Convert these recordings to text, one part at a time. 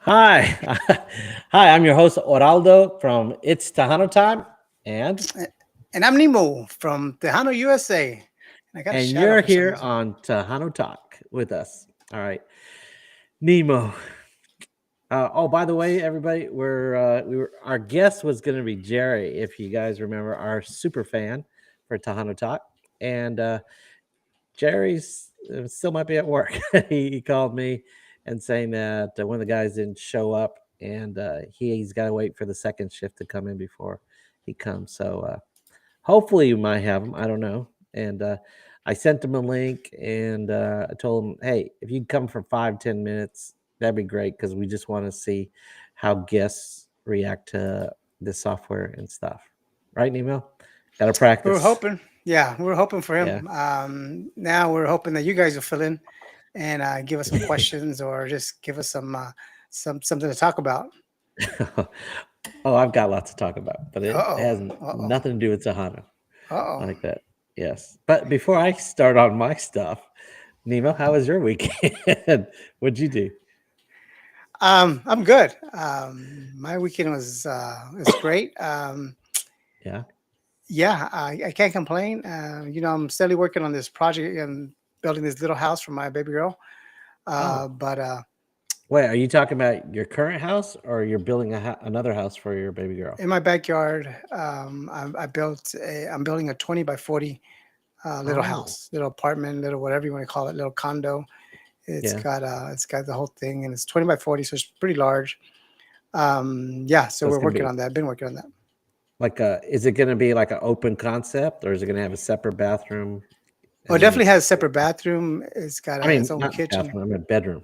Hi. Hi, I'm your host, Oraldo from It's Tejano Time. And And I'm Nemo from Tejano, USA. And I got a and shout out you're for some here reason. on Tejano Talk with us. All right. Nemo. Oh, by the way, everybody, our guest was gonna be Jerry, if you guys remember, our super fan for Tejano Talk. And Jerry's still might be at work. He called me and saying that one of the guys didn't show up, and he's got to wait for the second shift to come in before he comes. So hopefully you might have him. I don't know. And I sent him a link, and I told him, hey, if you can come for 5-10 minutes, that'd be great because we just want to see how guests react to the software and stuff. Right, Nemo? Got to We were practice. hoping, yeah, we were hoping for Yeah. him. Now we're hoping that you guys will fill in and give us some questions or just give us something to talk about. Oh, I've got lots to talk about, but it Uh-oh. has Uh-oh. nothing to do with Sahana Uh-oh. like that. Yes. But before I start on my stuff, Nemo, how was your weekend? What'd you do? I'm good. My weekend was great. Yeah. Yeah, I can't complain. I'm steadily working on this project and building this little house for my baby girl. Oh, But wait, are you talking about your current house or you're building another house for your baby girl? in my backyard, I'm building a 20 by 40 little Oh, house, little apartment, little whatever you want to call it, little condo. yeah. It's got the whole thing, and it's 20 by 40, so it's pretty large. Yeah, so So it's we're gonna working be on that. Been working on that. is it gonna be like an open concept or is it gonna have a separate bathroom Oh, it and then definitely has a separate bathroom. It's got I its mean own not kitchen. bathroom, I mean bedroom.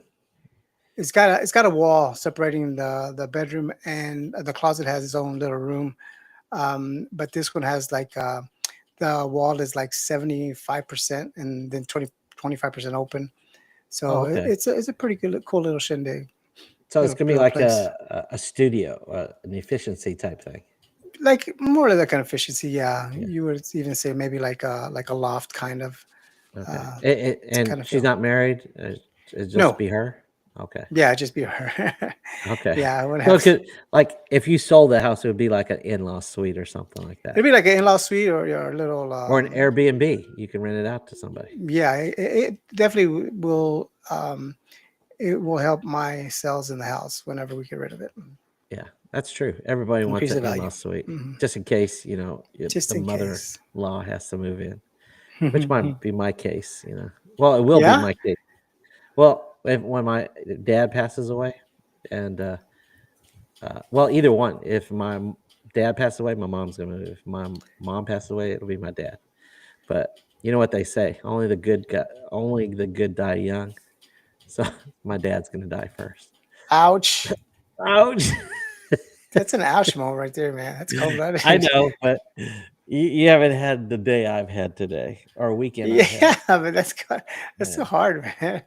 It's got a wall separating the bedroom, and the closet has its own little room. But this one has the wall is like 75% and then 25% open. Oh, So okay. it's a pretty good, cool little shindig, So it's little gonna be little like place. a studio, an efficiency type thing. Like more of that kind of efficiency. Yeah, Yeah. you would even say maybe like a loft kind of Okay. uh, And kind of she's feel. not married. It just No, be her. Okay. yeah, just be her. Okay. Yeah, I wouldn't So have. it could like if you sold the house, it would be like an in-law suite or something like that, It'd be like an in-law suite or your little. or an Airbnb. You can rent it out to somebody. Yeah, it definitely will. It will help my sales in the house whenever we get rid of it. Yeah, that's true. Everybody wants Increase an the value. in-law suite, Hmm. just in case Just the in case. mother-in-law has to move in, which might be my case. Well, it will be Yeah. my case. Well, when my dad passes away, and well, either one. If dad passed away, my mom's gonna move. If my mom passed away, it'll be my dad. But you know what they say: only the good die young. So my dad's gonna die first. Ouch. Ouch! That's an ouch moment right there, man. That's cold I blooded. know, but you haven't had the day I've had today or weekend I've had. Yeah, but that's so Yeah. hard, man.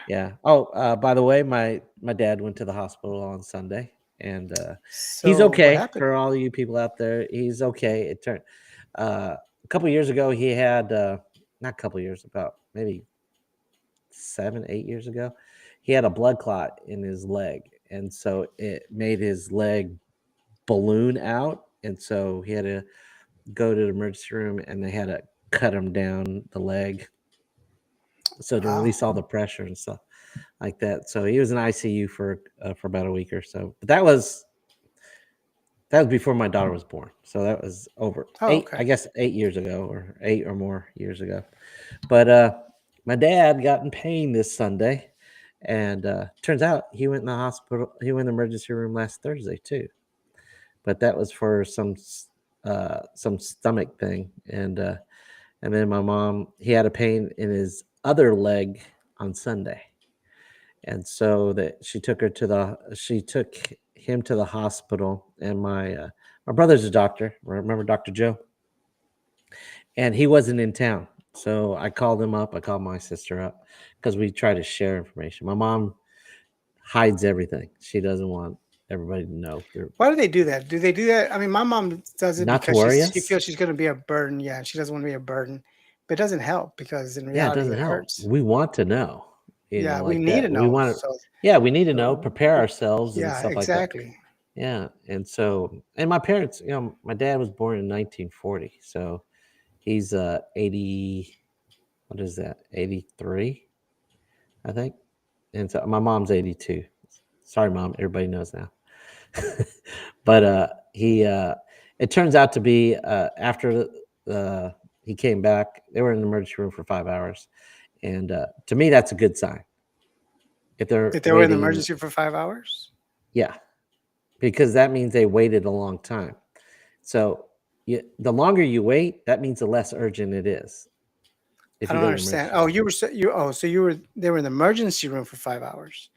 Yeah. Oh, by the way, my dad went to the hospital on Sunday, and he's So what okay. happened? For all you people out there, he's okay. It turned a couple years ago. He had not a couple years, about maybe 7-8 years ago, he had a blood clot in his leg, and so it made his leg balloon out, and so he had to go to the emergency room, and they had to cut him down the leg so to Wow. release all the pressure and stuff like that. So he was in ICU for about a week or so. But that was before my daughter was born. So that was over Oh, eight, okay. I guess 8 years ago or 8 or more years ago. But my dad got in pain this Sunday, and turns out he went in the hospital. He went in the emergency room last Thursday too. But that was for some stomach thing, and then my mom, he had a pain in his other leg on Sunday, and so that she took him to the hospital, and my brother's a doctor. Remember Dr. Joe, and he wasn't in town. So I called him up. I called my sister up because we try to share information. My mom hides everything. She doesn't want everybody to know. Why do they do that? Do they do that? I mean, my mom does it Not to because worry she us. feels she's going to be a burden. Yeah, she doesn't want to be a burden, but it doesn't help because in Yeah, it reality doesn't it help. hurts. We want to know, Yeah, we like need that. to We know. want to. So Yeah, we need to know, So, prepare ourselves and yeah, stuff like that. exactly. Yeah, and so, and my parents, my dad was born in 1940, so he's 80. What is that? 83, I think. And so my mom's 82. Sorry, mom. Everybody knows now. But he it turns out to be after he came back, they were in the emergency room for 5 hours, and to me that's a good sign. If they're If they were in the waiting, emergency for 5 hours, yeah, because that means they waited a long time. So the longer you wait, that means the less urgent it is. If I you don't go to the understand. emergency Oh, room, you were you. Oh, so you were they were in the emergency room for 5 hours.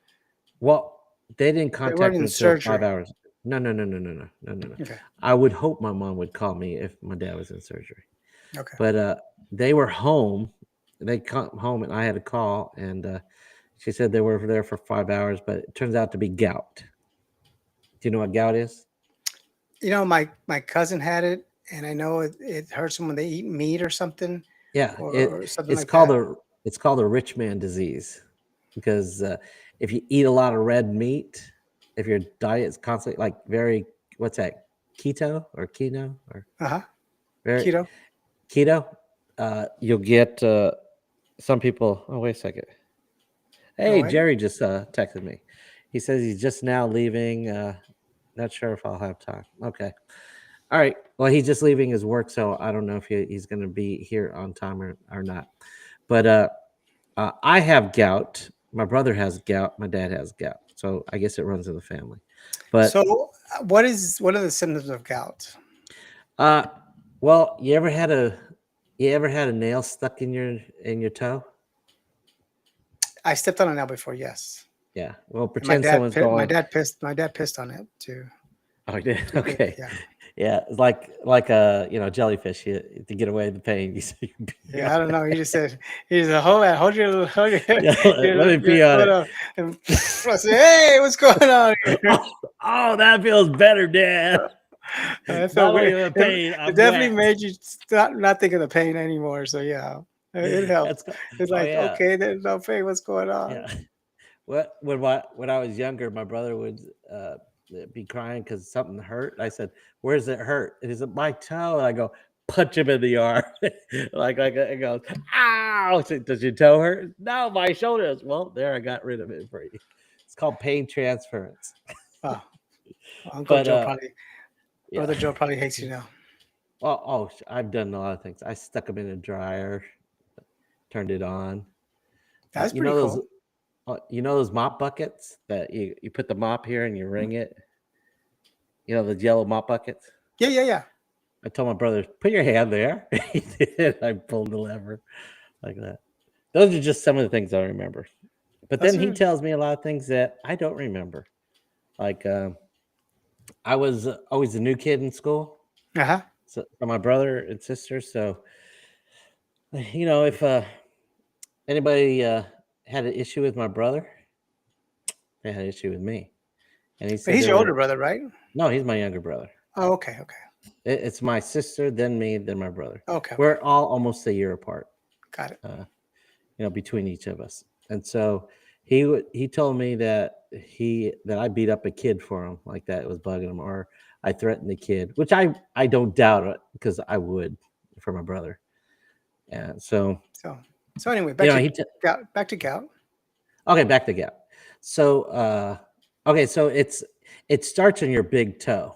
well, they didn't They weren't contact in me until five surgery. hours. No, no, no, no, no, no, no, no, no. Okay. I would hope my mom would call me if my dad was in surgery. Okay. But they were home. They come home, and I had a call, and she said they were there for 5 hours, but it turns out to be gout. Do you know what gout is? My cousin had it, and I know it hurts them when they eat meat or something, Yeah, or something it's like called that. a rich man disease because if you eat a lot of red meat, if your diet is constantly like very what's that, keto or keno or Uh huh. very Keto. keto, you'll get some people. Oh, wait a second. Go Hey, ahead. Jerry just texted me. He says he's just now leaving. Not sure if I'll have time. Okay. All right. Well, he's just leaving his work, so I don't know if he's going to be here on time or not. But I have gout. My brother has gout. My dad has gout. So I guess it runs in the family. But So, what are the symptoms of gout? uh, well, you ever had a nail stuck in your toe? I stepped on a nail before, yes. Yeah. Well, And my pretend dad, someone's my going. dad pissed. My dad pissed on it too. Oh, you did? To get, Okay. yeah, Yeah, it's like a jellyfish. To get away the pain, you say you pee yeah. on I don't it. know. He said, hold your Yeah, let me your pee on foot it. up. And I said, hey, what's going on here? Oh, oh, that feels better, Dad. I felt Not only weird. am I It, pain, it I'm definitely wet. made you not think of the pain anymore. So yeah, it helped. That's It's oh like, yeah, okay, there's no pain. What's going on? yeah. When I was younger, my brother would be crying because something hurt. I said, "Where's it hurt?" And he said, "My toe." And I go, punch him in the arm, like it goes, "Ow!" I said, does your toe hurt? No, my shoulders. Well, there, I got rid of it for you. It's called pain transference. Oh, Uncle But Joe probably, yeah. Brother Joe probably hates you now. I've done a lot of things. I stuck them in a dryer, turned it on. That's You pretty know those cool. mop buckets that you put the mop here and you wring it. You know the yellow mop buckets. Yeah, yeah, yeah. I told my brother, put your hand there. He did. I pulled the lever like that. Those are just some of the things I remember. But Those then he are tells me a lot of things that I don't remember. Like I was always the new kid in school, uh-huh. so for my brother and sister. So if anybody had an issue with my brother, they had an issue with me. And he But said he's there your older were brother, right? no, he's my younger brother. Oh, okay, okay, It's my sister, then me, then my brother. okay, okay. We're all almost a year apart, Got it. uh, between each of us. And so he told me that I beat up a kid for him, like that was bugging him, or I threatened the kid, which I don't doubt it because I would for my brother. And so So, so anyway, you know he t- gout. Back to gout. okay, back to gap. So okay, so it starts on your big toe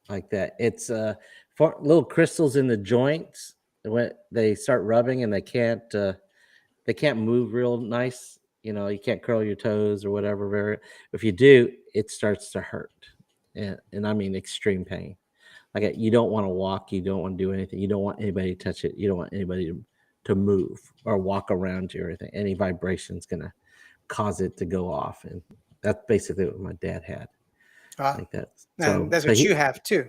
like that. It's for little crystals in the joints when they start rubbing and they can't move real nice. You can't curl your toes or whatever. If you do, it starts to hurt, and I mean extreme pain. Like you don't want to walk, you don't want to do anything, you don't want anybody to touch it, you don't want anybody to move or walk around you or anything. Any vibration's gonna cause it to go off, and that's basically what my dad had Uh, like that. and So, that's but what he you have too.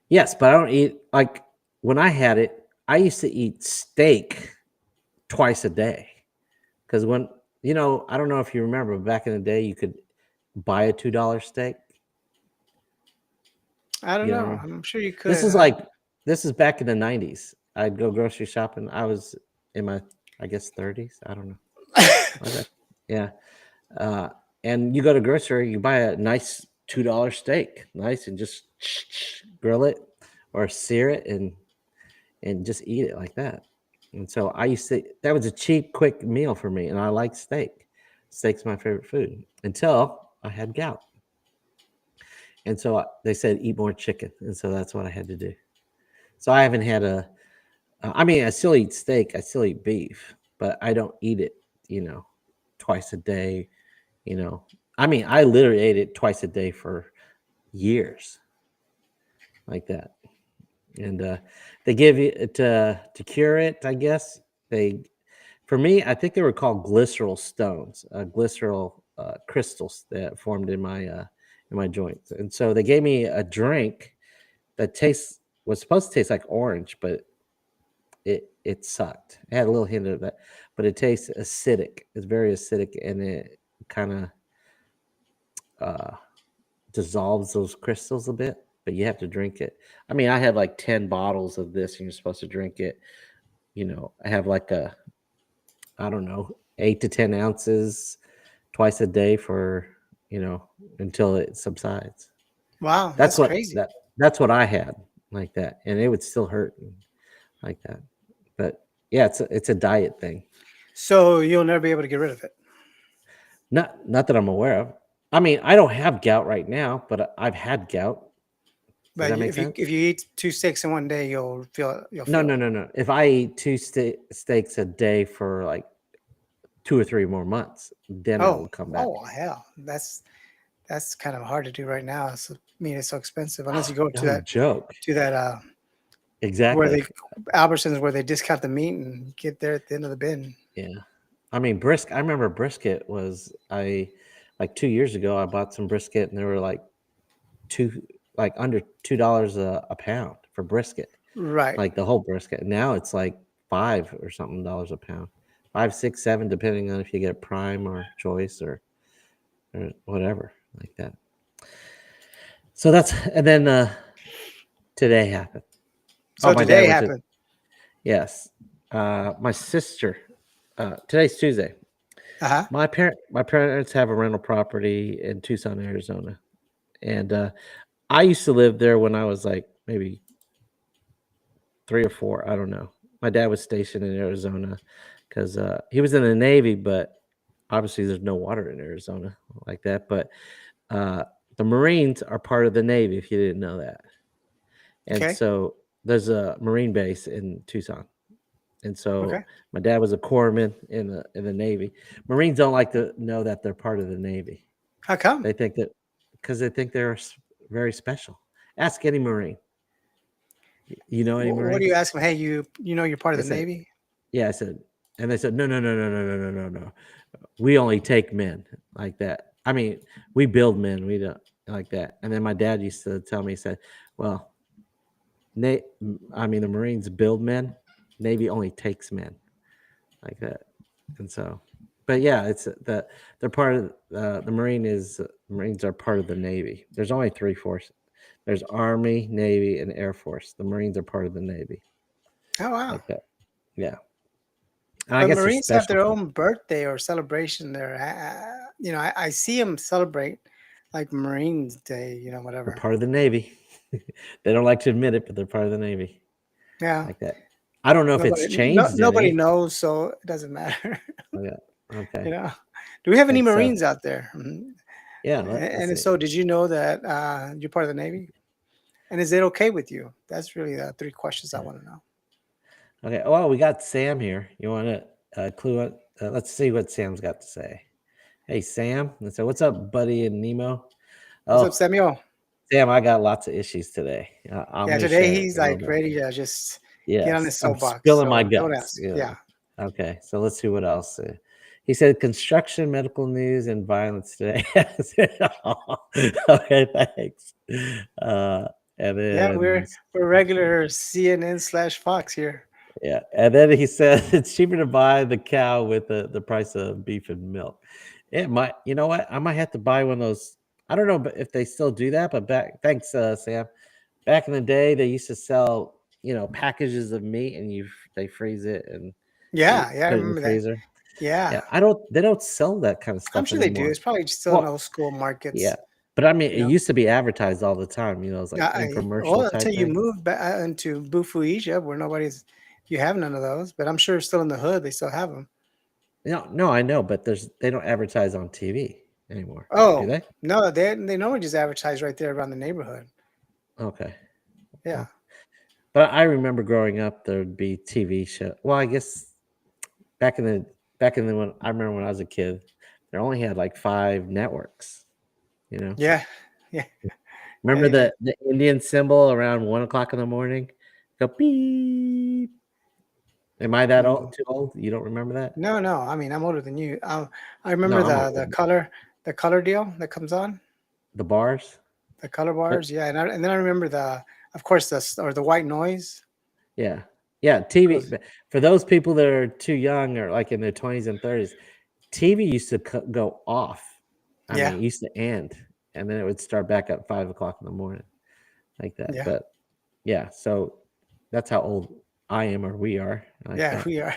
yes, but I don't eat like when I had it. I used to eat steak twice a day because I don't know if you remember back in the day, you could buy a $2 steak. I don't You know. know, I'm sure you this could. is like this is back in the '90s. I'd go grocery shopping. I was in my, I guess, 30s. I don't know. Okay. Yeah. and you go to grocery, you buy a nice $2 steak, nice, and just grill it or sear it and just eat it like that. And so I used to that was a cheap, quick meal for me, and I like steak. Steak's my favorite food until I had gout, and so they said eat more chicken, and so that's what I had to do. So I haven't had a. I mean, I still eat steak, I still eat beef, but I don't eat it, you know, twice a day. You know, I mean, I literally ate it twice a day for years, like that. And they give you to cure it. I guess they for me, I think they were called glycerol stones, glycerol crystals that formed in my joints. And so they gave me a drink that tastes was supposed to taste like orange, but it sucked. It had a little hint of that, but it tastes acidic. It's very acidic, and it kind of uh, dissolves those crystals a bit. But you have to drink it. I mean, I had like 10 bottles of this, and you're supposed to drink it. You know, I have like a I don't know 8 to 10 ounces twice a day for until it subsides. Wow, That's that's what crazy. that's what I had like that, and it would still hurt like that. But yeah, it's a diet thing. So you'll never be able to get rid of it. Not that I'm aware of. I mean, I don't have gout right now, but I've had gout. Does But that make if sense? you eat two steaks in one day, you'll No, feel no, it. no, no. If I eat two steaks a day for like 2 or 3 more months, then it Oh, will come back. oh hell, that's kind of hard to do right now. I mean, it's so expensive unless you go No joke. to that where Exactly. they Albertsons where they discount the meat and get there at the end of the bin. Yeah. I mean, I remember brisket was I like 2 years ago. I bought some brisket, and they were two, like under $2 a pound for brisket, Right. like the whole brisket. Now it's like five or something dollars a pound, 5, 6, 7, depending on if you get prime or choice or whatever like that. So that's and then today happened. Oh, So my dad today went to happened. yes. My sister. Today's Tuesday. Uh huh. My parents have a rental property in Tucson, Arizona, and I used to live there when I was like maybe 3 or 4. I don't know. My dad was stationed in Arizona because he was in the Navy, but obviously there's no water in Arizona like that. But uh, the Marines are part of the Navy. If you didn't know that, and Okay. so there's a Marine base in Tucson. And so Okay. my dad was a corpsman in the Navy. Marines don't like to know that they're part of the Navy. How come? They think that because they think they're very special. Ask any Marine. You know any What do you Marines? ask them? Hey, you know you're part of They the said, Navy? yeah. I said, and they said, no, no, no, no, no, no, no, no, no. We only take men like that. I mean, we build men. We don't like that. And then my dad used to tell me, he said, well, I mean, the Marines build men. Navy only takes men like that. And so, but yeah, it's they're part of the Marines are part of the Navy. There's only three forces. There's Army, Navy, and Air Force. The Marines are part of the Navy, Oh wow. like that. Yeah, and I But guess they're Marines have special their too. own birthday or celebration there. I see them celebrate like Marines Day. They're Whatever. part of the Navy. They don't like to admit it, but they're part of the Navy, Yeah. like that. I don't know if it's changed Nobody any. knows, so it doesn't matter. Oh, yeah. you Okay. know. Do we have any And so, Marines out there? Mhm. yeah. Let's And if see. so, did you know that you're part of the Navy? And is it okay with you? That's really the three questions I Yeah. want to know. Okay. Well, we got Sam here. You want to clue it? Let's see what Sam's got to say. Hey, Sam. And so, what's up, Buddy and Nemo? What's up, Oh, Samuel? Sam, I got lots of issues today. I'm Yeah, going to today share he's a little like bit. ready to just get on Yes, his I'm soapbox. spilling my So don't guts. ask. Yeah. Yeah. Okay, so let's see what else. He said construction, medical news, and violence today. Okay, thanks. Uh, and Yeah, then we're regular CNN/Fox here. yeah, and then he said it's cheaper to buy the cow with the price of beef and milk. It might, you know what? I might have to buy one of those. I don't know if they still do that, but thanks, Sam. Back in the day, they used to sell, packages of meat, and they freeze it and you Yeah, yeah, I put it in the remember that. freezer. Yeah, Yeah, I don't. They don't sell that kind of I'm stuff sure they do. anymore. It's probably still in Well, old school yeah, markets. but I mean, You it know, used to be advertised all the time. It's like well, infomercial type until you thing. move back into Bufu, Egypt, where you have none of those. But I'm sure still in the hood, they still have them. No, no, I know, but they don't advertise on TV anymore, do Oh they? no, they normally just advertise right there around the neighborhood. Okay, Yeah, well, but I remember growing up, there'd be TV show. Well, I guess back in the when I remember when I was a kid, they only had like 5 networks. You know, yeah, yeah, remember yeah. the Indian symbol around 1 o'clock in the morning? Go beep. Am I that Mm. old? Too old? You don't remember that? No, no. I mean, I'm older than you. I No, remember I'm the old. color deal that comes on, The bars, the color but bars. Yeah, and then I remember of course, the white noise. yeah, yeah. TV. Those, But for those people that are too young or like in their 20s and 30s, TV used to go off. I yeah, mean, it used to end, and then it would start back at 5 o'clock in the morning, like that. yeah, But yeah, so that's how old I am, or we are, like yeah. that. We are.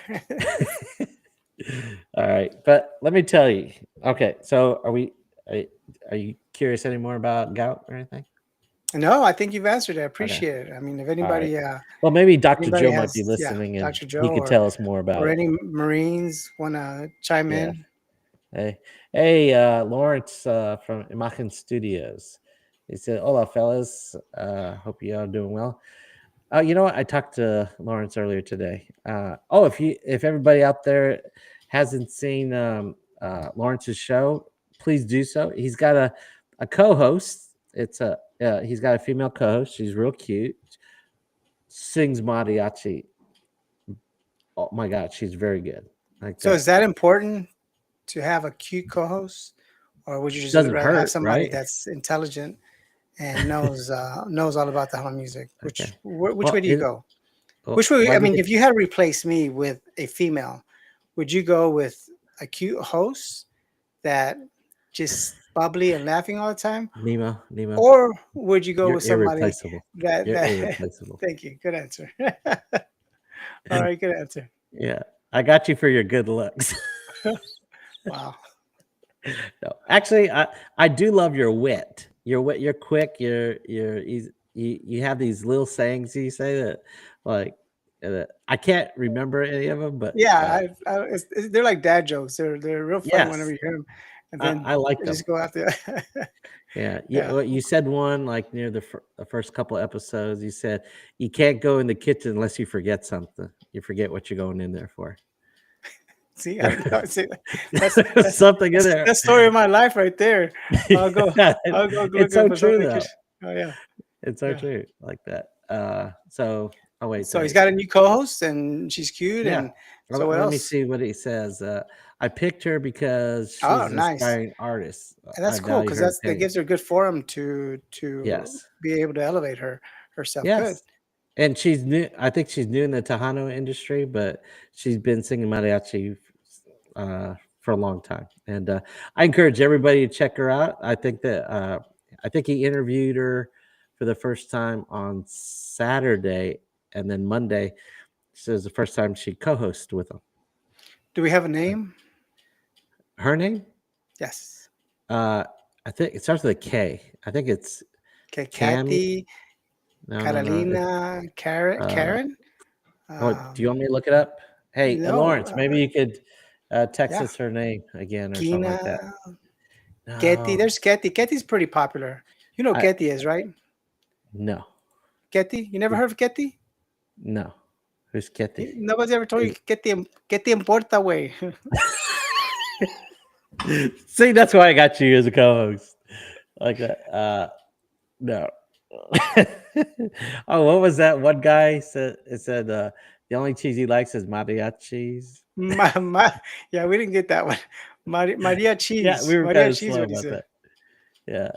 All right, but let me tell you. Okay, so Are, are you curious anymore about gout or anything? No, I think you've answered it. I Okay, appreciate it. I mean, if all right. anybody Well, maybe Dr. anybody Joe might be has, yeah, listening, and Dr. he Joe could tell us more about or it. any Marines want to chime Yeah. in. Hey, Lawrence from Imagen Studios. He said, "Hola, fellas. Hope you all doing well." You know what? I talked to Lawrence earlier today. If everybody out there hasn't seen Lawrence's show, please do so. He's got a co-host. He's got a female co-host. She's real cute. Sings mariachi. Oh my God, she's very good. Like So, is that. that important to have a cute co-host, or would you just Doesn't rather have hurt, somebody right? that's intelligent and knows all about the Hana music? Okay. Which way Well, do you go? well, Which way? I like we mean, could, if you had to replace me with a female, would you go with a cute host that just bubbly and laughing all the time, Nemo, or would you go you're with somebody irreplaceable. that You're that? irreplaceable. Thank you. Good answer. All right, good answer. Yeah, I got you for your good looks. Wow. No, actually, I do love your wit. Your wit. You're quick. You're easy. You have these little sayings you say that, like, I can't remember any of them, but Yeah, they're like dad jokes. They're real funny whenever yes, you hear them, and then I like they them. just go after. Yeah, Yeah. well, you said one like near the first couple episodes. You said you can't go in the kitchen unless you forget something. You forget what you're going in there for. See, I know. See, that's that's Something in there. that's story of my life right there. I'll go. Yeah, I'll go it's looking so for something true in the though. kitchen. Oh yeah, It's so yeah. true like that. Oh wait, So he's got a new co-host, and she's cute. yeah. And so what Let me else? see what he says. I picked her because Oh, she's an nice. aspiring artist. And I that's cool value because her that opinion. gives her a good forum to Yes, be able to elevate herself. Good. yes. And she's new. I think she's new in the Tejano industry, but she's been singing mariachi for a long time. And I encourage everybody to check her out. I think he interviewed her for the first time on Saturday, and then Monday. This is the first time she co-hosted with him. Do we have a name? Her name? Yes. Uh, I think it starts with a K. I think it's Okay, Cami. Kathy, No, no, no. Carolina, Uh, Karen. do you want me to look it up? Hey, No, Lawrence, maybe you could text yeah, us her name again or something Gina, like that. Getty. No, There's Getty. Getty's pretty popular. You know who I Getty is, right? no, Getty. You never heard of Getty? no. Who's Ketty? Nobody's ever told you Getty importa, way. See, that's why I got you as a co-host. Like that. No. Oh, what was that? One guy said it said the only cheese he likes is mariachis. Yeah, we didn't get that one. Maria Yeah, we cheese. were kind Maria of cheese. slow What he about said. that.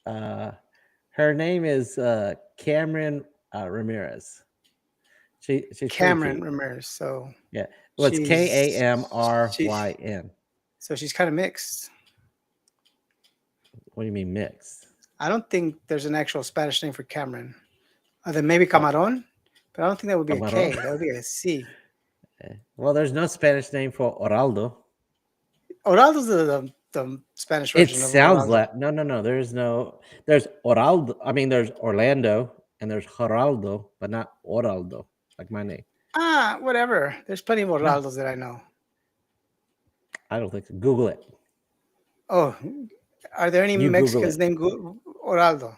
Yeah. Uh her name is Cameron Ramirez. She's pretty Cameron cute. Ramirez. So Yeah. Well, it's she's she. Kamryn. So she's kind of mixed. What do you mean mixed? I don't think there's an actual Spanish name for Cameron. Other than maybe Oh, Camarón, but I don't think that would be a Camarón. K. That would be a C. Well, there's no Spanish name for Oraldo. Oraldo's the Spanish It version of sounds Ronaldo. like no. There's Oraldo. I mean, there's Orlando and there's Geraldo, but not Oraldo, like my name. Ah, whatever. There's plenty of No, Oraldos that I know. I don't think so. Google it. Oh, are there any You Google Mexicans it. named Oraldo?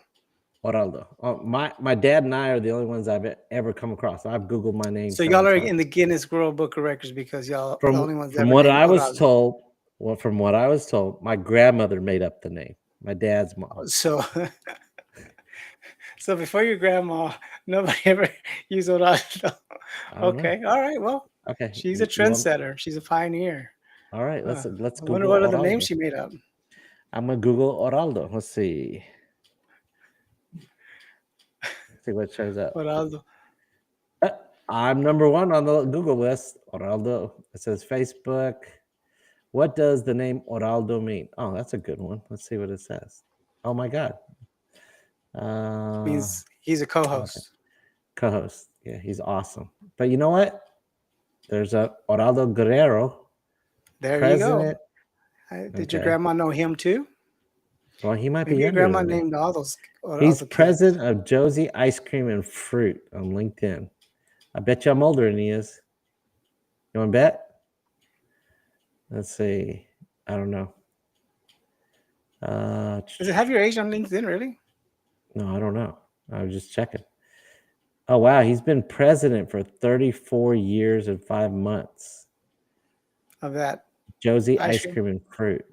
Oraldo. Oh, my dad and I are the only ones I've ever come across. I've Googled my name So y'all several are times. in the Guinness World Book of Records because y'all are the only ones From ever what named I was Oraldo. told, well, from what I was told, my grandmother made up the name. My dad's mom. So, so before your grandma, nobody ever used Oraldo. I don't know. Okay, all right. Well, Okay, she's a you want? trendsetter. She's a pioneer. All right, Huh. let's I wonder Google what other name Oraldo. she made up. I'm gonna Google Oraldo. Let's see. See what shows up. Oraldo. Uh, I'm number one on the Google list. Oraldo. It says Facebook. What does the name Oraldo mean? Oh, that's a good one. Let's see what it says. Oh my God. Uh, Means he's a okay. co-host. Co-host. Yeah, he's awesome. But you know what? There's a Oraldo Guerrero, There you go. president. Did your Okay. grandma know him too? Well, he might be Maybe your younger grandma than me. named all those He's Oraldo kids. president of Josie Ice Cream and Fruit on LinkedIn. I bet you I'm older than he is. You want to bet? Let's see. I don't know. Does it have your age on LinkedIn? Really? No, I don't know. I was just checking. Oh wow, he's been president for 34 years and 5 months. Of that Josie ice Ice cream? Cream and Fruit.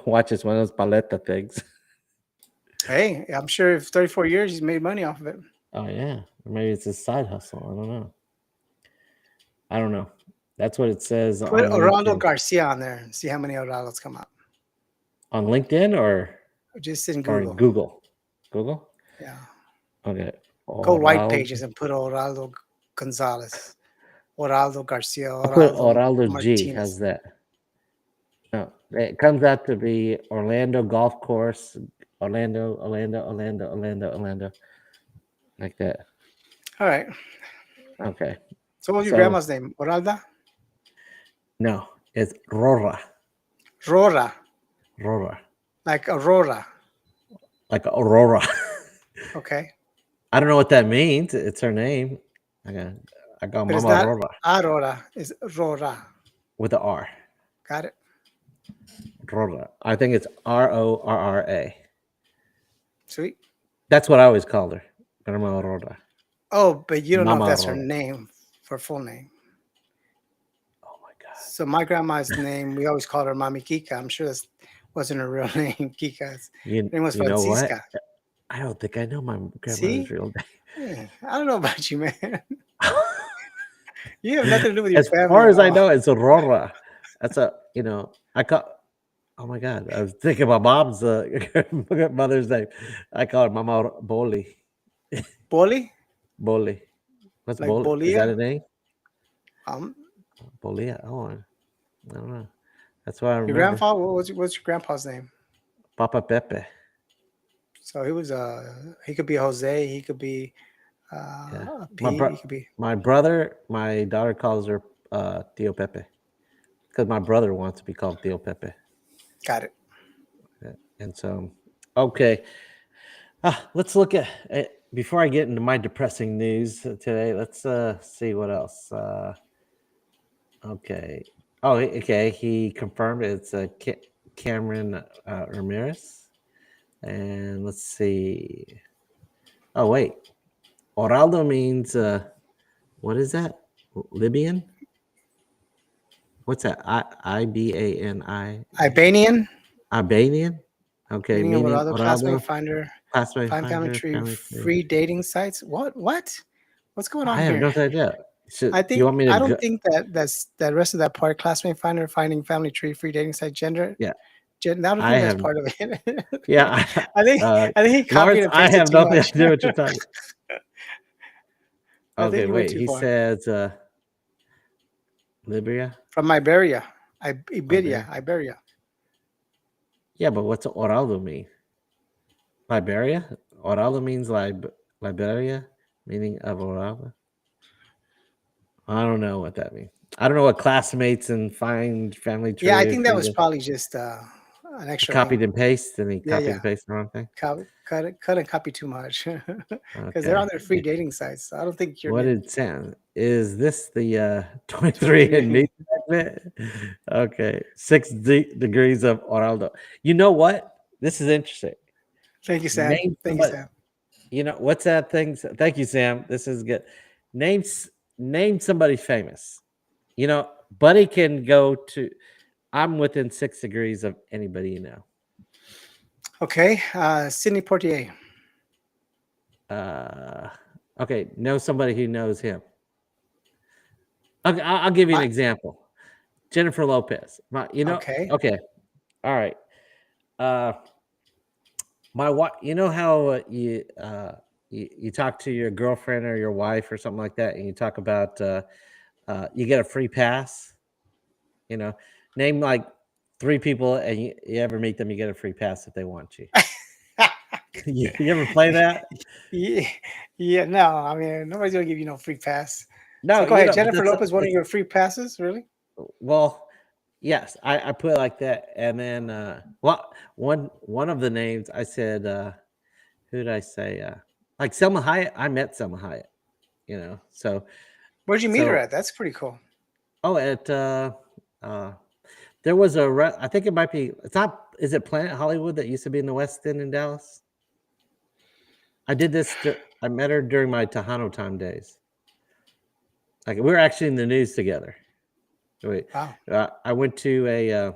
Watch, it's one of those paleta things. Hey, I'm sure if 34 years he's made money off of it. Oh yeah, or maybe it's his side hustle. I don't know. I don't know. That's what it says Put on Oraldo LinkedIn. Garcia on there and see how many Oraldos come up. On LinkedIn or Just in in Google. Google? Google. Yeah. Okay. Go white Oraldo. pages and put Oraldo Gonzalez, Oraldo Garcia, I put Oraldo Oraldo G. Martinez. How's that? No, it comes out to be Orlando Golf Course. Orlando. Like that. All right. Okay. So what was your So grandma's name? Oralda? no, it's Rora. Rora. Rora. Like Aurora. Like Aurora. Okay. I don't know what that means. It's her name. I got But it's Mama not Aurora Aurora, it's Rora. with the R. Got it? Rora. I think it's Rorra. Sweet. That's what I always called her. Grandma Aurora. Oh, but you don't know if Mama that's her Aurora. name, her full name. Oh my God. So my grandma's name, we always called her Mami Kika. I'm sure that wasn't her real name. Kika's name was You know what? Francisca. I don't think I know my grandmother's See? real Yeah, I don't know about you, man. name. You have nothing to do with your As family far at as I all. know, it's Aurora. That's I call. Oh my God, I was thinking my mom's mother's name. I call her Mama Boli. Boli? Boli. What's Like Boli? Is that Bolia? a name? Um, Bolia. Oh, I don't know. That's what I your remember. grandpa, what's your grandpa's name? Papa Pepe. So he could be Jose, he could be Yeah. Pete, he could be My brother, my daughter calls her Tio Pepe because my brother wants to be called Tio Pepe. got it. Yeah. And so, okay. Let's look at before I get into my depressing news today. Let's see what else. Okay. Oh, okay. He confirmed it's Cameron Ramirez. And let's see. Oh, wait. Oraldo means, what is that? Libyan? What's that? Ibani? Albanian, Albanian? Okay. meaning of Meaning Orlando, Oraldo, classmate finder, classmate find family finder, tree, family tree. free dating sites. What? What's going on I have here? no idea. I You want me to I don't go? think that rest of that part, classmate finder, finding family tree, free dating site, gender. Yeah. I don't I think that's have, part of it. yeah. I think he copied Lawrence, and I pasted have too nothing much. to do with your time. I think Okay, you went wait. too He far. says Libya. From Iberia, Iberia. Iberia. Yeah, but what's Oraldo mean? Liberia? Oraldo means Liberia, meaning of Oraldo. I don't know what that means. I don't know what classmates and find family Yeah, I tree think if that he was just probably just an extra copied link. and paste and he Yeah, copied yeah. and pasted the wrong thing. Cut and copy too much because they're Okay. on their free dating sites. So I don't think you're What getting did Sam? Is this the 23 and me 23. segment? Okay. Degrees of Oraldo. You know what? This is interesting. Thank you, Sam. Name Thank you, somebody. Sam. You know what's that thing? Thank you, Sam. This is good. Name somebody famous. You know, Buddy can go to. I'm within 6 degrees of anybody you know. Okay, Sidney Portier. Uh, okay, know somebody who knows him. Okay, I'll give you an My, example. Jennifer Lopez. okay. Okay, all right. Uh, my wife. You know how you talk to your girlfriend or your wife or something like that, and you talk about you get a free pass. You know, name like 3 people, and you ever meet them, you get a free pass if they want you. You ever play that? Yeah, yeah, no, I mean nobody's gonna give you no free pass. No, So go you ahead, know, but Jennifer Lopez, one of your free passes, really? well, yes, I put it like that, and then well, one of the names I said, who did I say? Like Selma Hayek. I met Selma Hayek. You know, Where'd you meet her so at? That's pretty cool. oh, at uh, there was I think it might be. It's not. Is it Planet Hollywood that used to be in the West End in Dallas? I did this. I met her during my Tejano time days. Like we were actually in the news together. Wait, Wow. I went to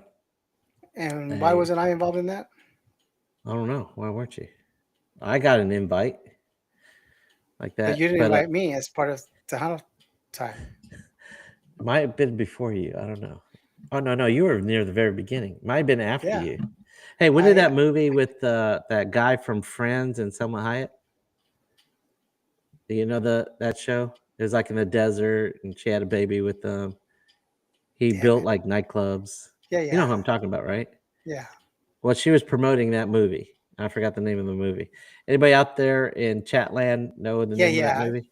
And why a wasn't I involved in that? I don't know why weren't you? I got an invite like But that, you didn't but invite me as part of Tejano time. it might have been before you. I don't know. Oh no, you were near the very beginning. Might have been after Yeah. you. Hey, when did I that movie with that guy from Friends and Selma Hayek? Do you know that show? It was like in the desert, and she had a baby with them. He damn built it. like nightclubs. Yeah, You know yeah. who I'm talking about, right? Yeah. Well, she was promoting that movie. I forgot the name of the movie. Anybody out there in Chatland know the Yeah, name of that yeah. movie?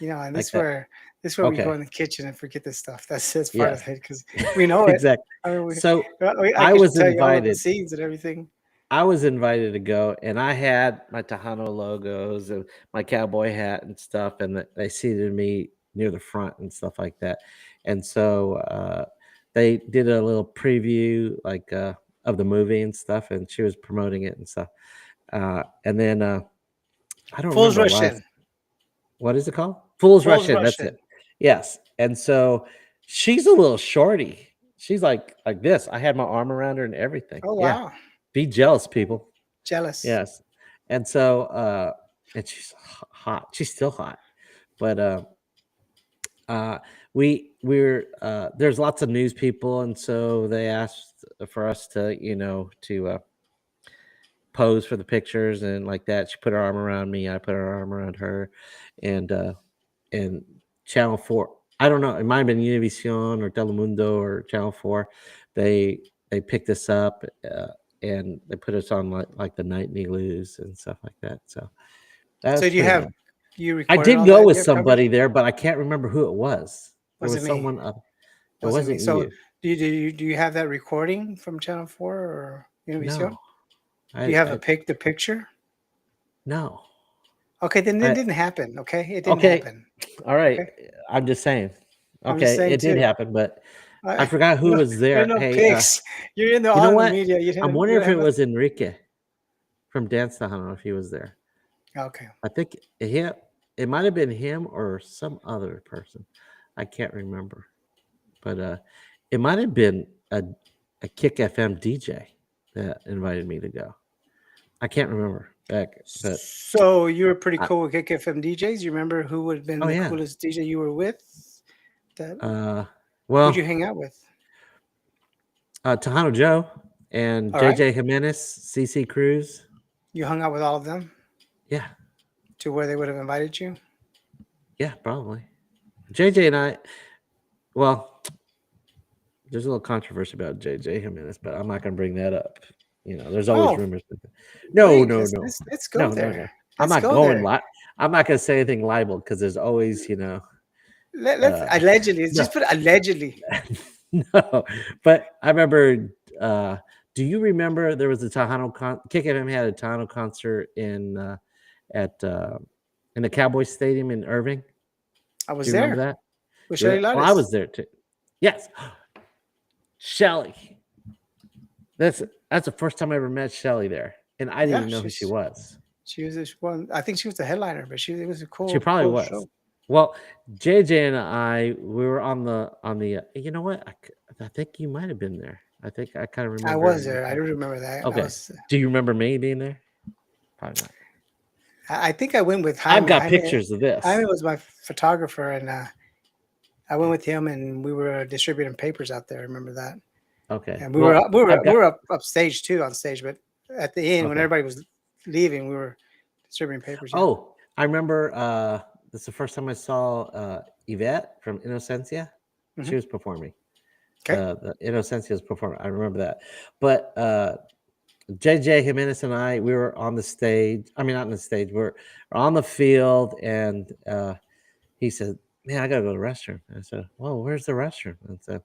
And Like that? this where we go Okay. in the kitchen and forget this stuff. That's part of Yes. it because we know it. Exactly. I mean, So I I could was tell you all of the invited. scenes and everything. I was invited to go, and I had my Tejano logos and my cowboy hat and stuff, and they seated me near the front and stuff like that. And so they did a little preview, like of the movie and stuff, and she was promoting it and stuff. And then I don't Fools remember a rush lot of in. what is it called? Fools Rush Fools In. rush That's it. in. Yes. And so she's a little shorty. She's like this. I had my arm around her and everything. Oh Yeah. wow. Be jealous, people. Jealous. Yes. And so and she's hot. She's still hot. But uh we're there's lots of news people, and so they asked for us to, to pose for the pictures and like that. She put her arm around me, I put her arm around her, and and Channel 4. I don't know. It might have been Univision or Telemundo or Channel 4. They they picked us up and they put us on like the nightly news and stuff like that. So that So was do you pretty have nice. you I recorded did all go that? with You have coverage? somebody there, but I can't remember who it was. There Was it was me? someone other. It Was it me? wasn't So you. do you have that recording from Channel 4 or Univision? No. Do you have I the picture? no. Okay, then it I didn't happen. Okay, it didn't okay. happen. All right. Okay, I'm just saying. I'm just Okay, saying it did too. happen, but I I, forgot who no, was there are there. no Hey, pics. You're in the you know on the what? media. I'm You wondering don't if it have no. was Enrique from Dance to. I don't know if he was there. Okay. I think it might have been him or some other person. I can't remember. But it might have been a Kick FM DJ that invited me to go. I can't remember back, but So you were pretty I, cool with Kick FM DJs. You remember who would have been oh the yeah. coolest DJ you were with? That Uh, who'd you well, hang out with? Tejano Joe and All right, JJ Jimenez, CC Cruz. you hung out with all of them Yeah, to where they would have invited you. yeah, probably. JJ and I. Well, there's a little controversy about JJ Jimenez, but I'm not going to bring that up. There's always Oh, rumors. No, wait, no, no, let's go no, no, there. no. I'm Let's not go going there. li I'm not going to say anything libel because there's always, Let's Uh, allegedly. Let's no, just put allegedly. no, but I remember. Do you remember there was a Tejano Kick FM had a Tejano concert at in the Cowboys Stadium in Irving? I Do was you remember there that? with You were Shelly there? Oh, I Lattes. was there too. Yes, Shelly. That's that's the first time I ever met Shelly there, and I didn't Yeah, even know who she was. she was this one. I think she was the headliner, but it was a She probably cool was. show. Well, JJ and I, we were on the. You know what? I think you might have been there. I think I kind of I remember was you. there. I do remember that. I Okay. was. Do you remember me being there? Probably not. I think I went with I've Jaime. got Jaime. pictures of Jaime this. was my photographer, and I went with him, and we were distributing papers out there. I remember that. Okay. And Well, I've we got were up stage too on stage, but at the end when okay. everybody was leaving, we were distributing papers. Yeah. Oh, I remember this is the first time I saw Yvette from Innocencia. Hmm. She was performing. Okay. The Innocencia was performing. I remember that. But JJ Jimenez and I, we were on the stage. I mean, not on the stage. We're on the field, and he said, "Man, I gotta go to the restroom." And I said, "Well, where's the restroom?" And I said,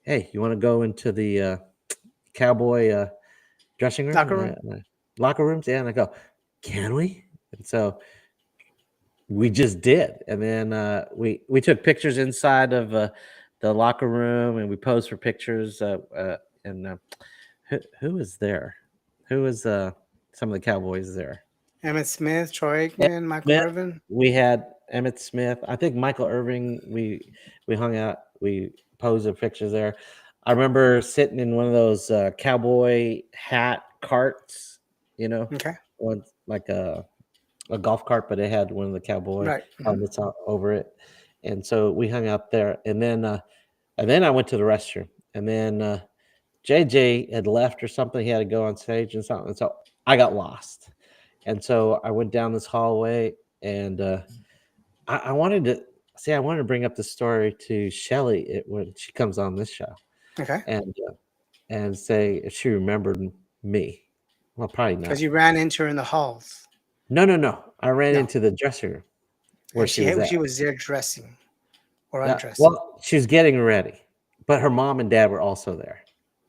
"Hey, you want to go into the cowboy dressing room, Locker room. locker rooms?" Yeah, and I go, "Can we?" And so we just did, and then we took pictures inside of the locker room, and we posed for pictures. And who was there? Who was some of the Cowboys there? Emmett Smith, Troy Emmett Aikman, Michael Smith. Irvin. We had Emmett Smith. I think Michael Irving. We hung out. We posed pictures there. I remember sitting in one of those cowboy hat carts. You know, Okay. one like a golf cart, but it had one of the cowboy Right. Hmm. helmets over it. And so we hung out there, and then I went to the restroom, and then JJ had left or something. He had to go on stage and something. And so I got lost. And so I went down this hallway, and I wanted to see. I wanted to bring up the story to Shelly when she comes on this show, Okay. and say if she remembered me. Well, probably Because not. you ran into her in the halls. No, no, no. I ran No, into the dressing room where and she was at. she was there dressing or Yeah. undressing. Well, she was getting ready, but her mom and dad were also there.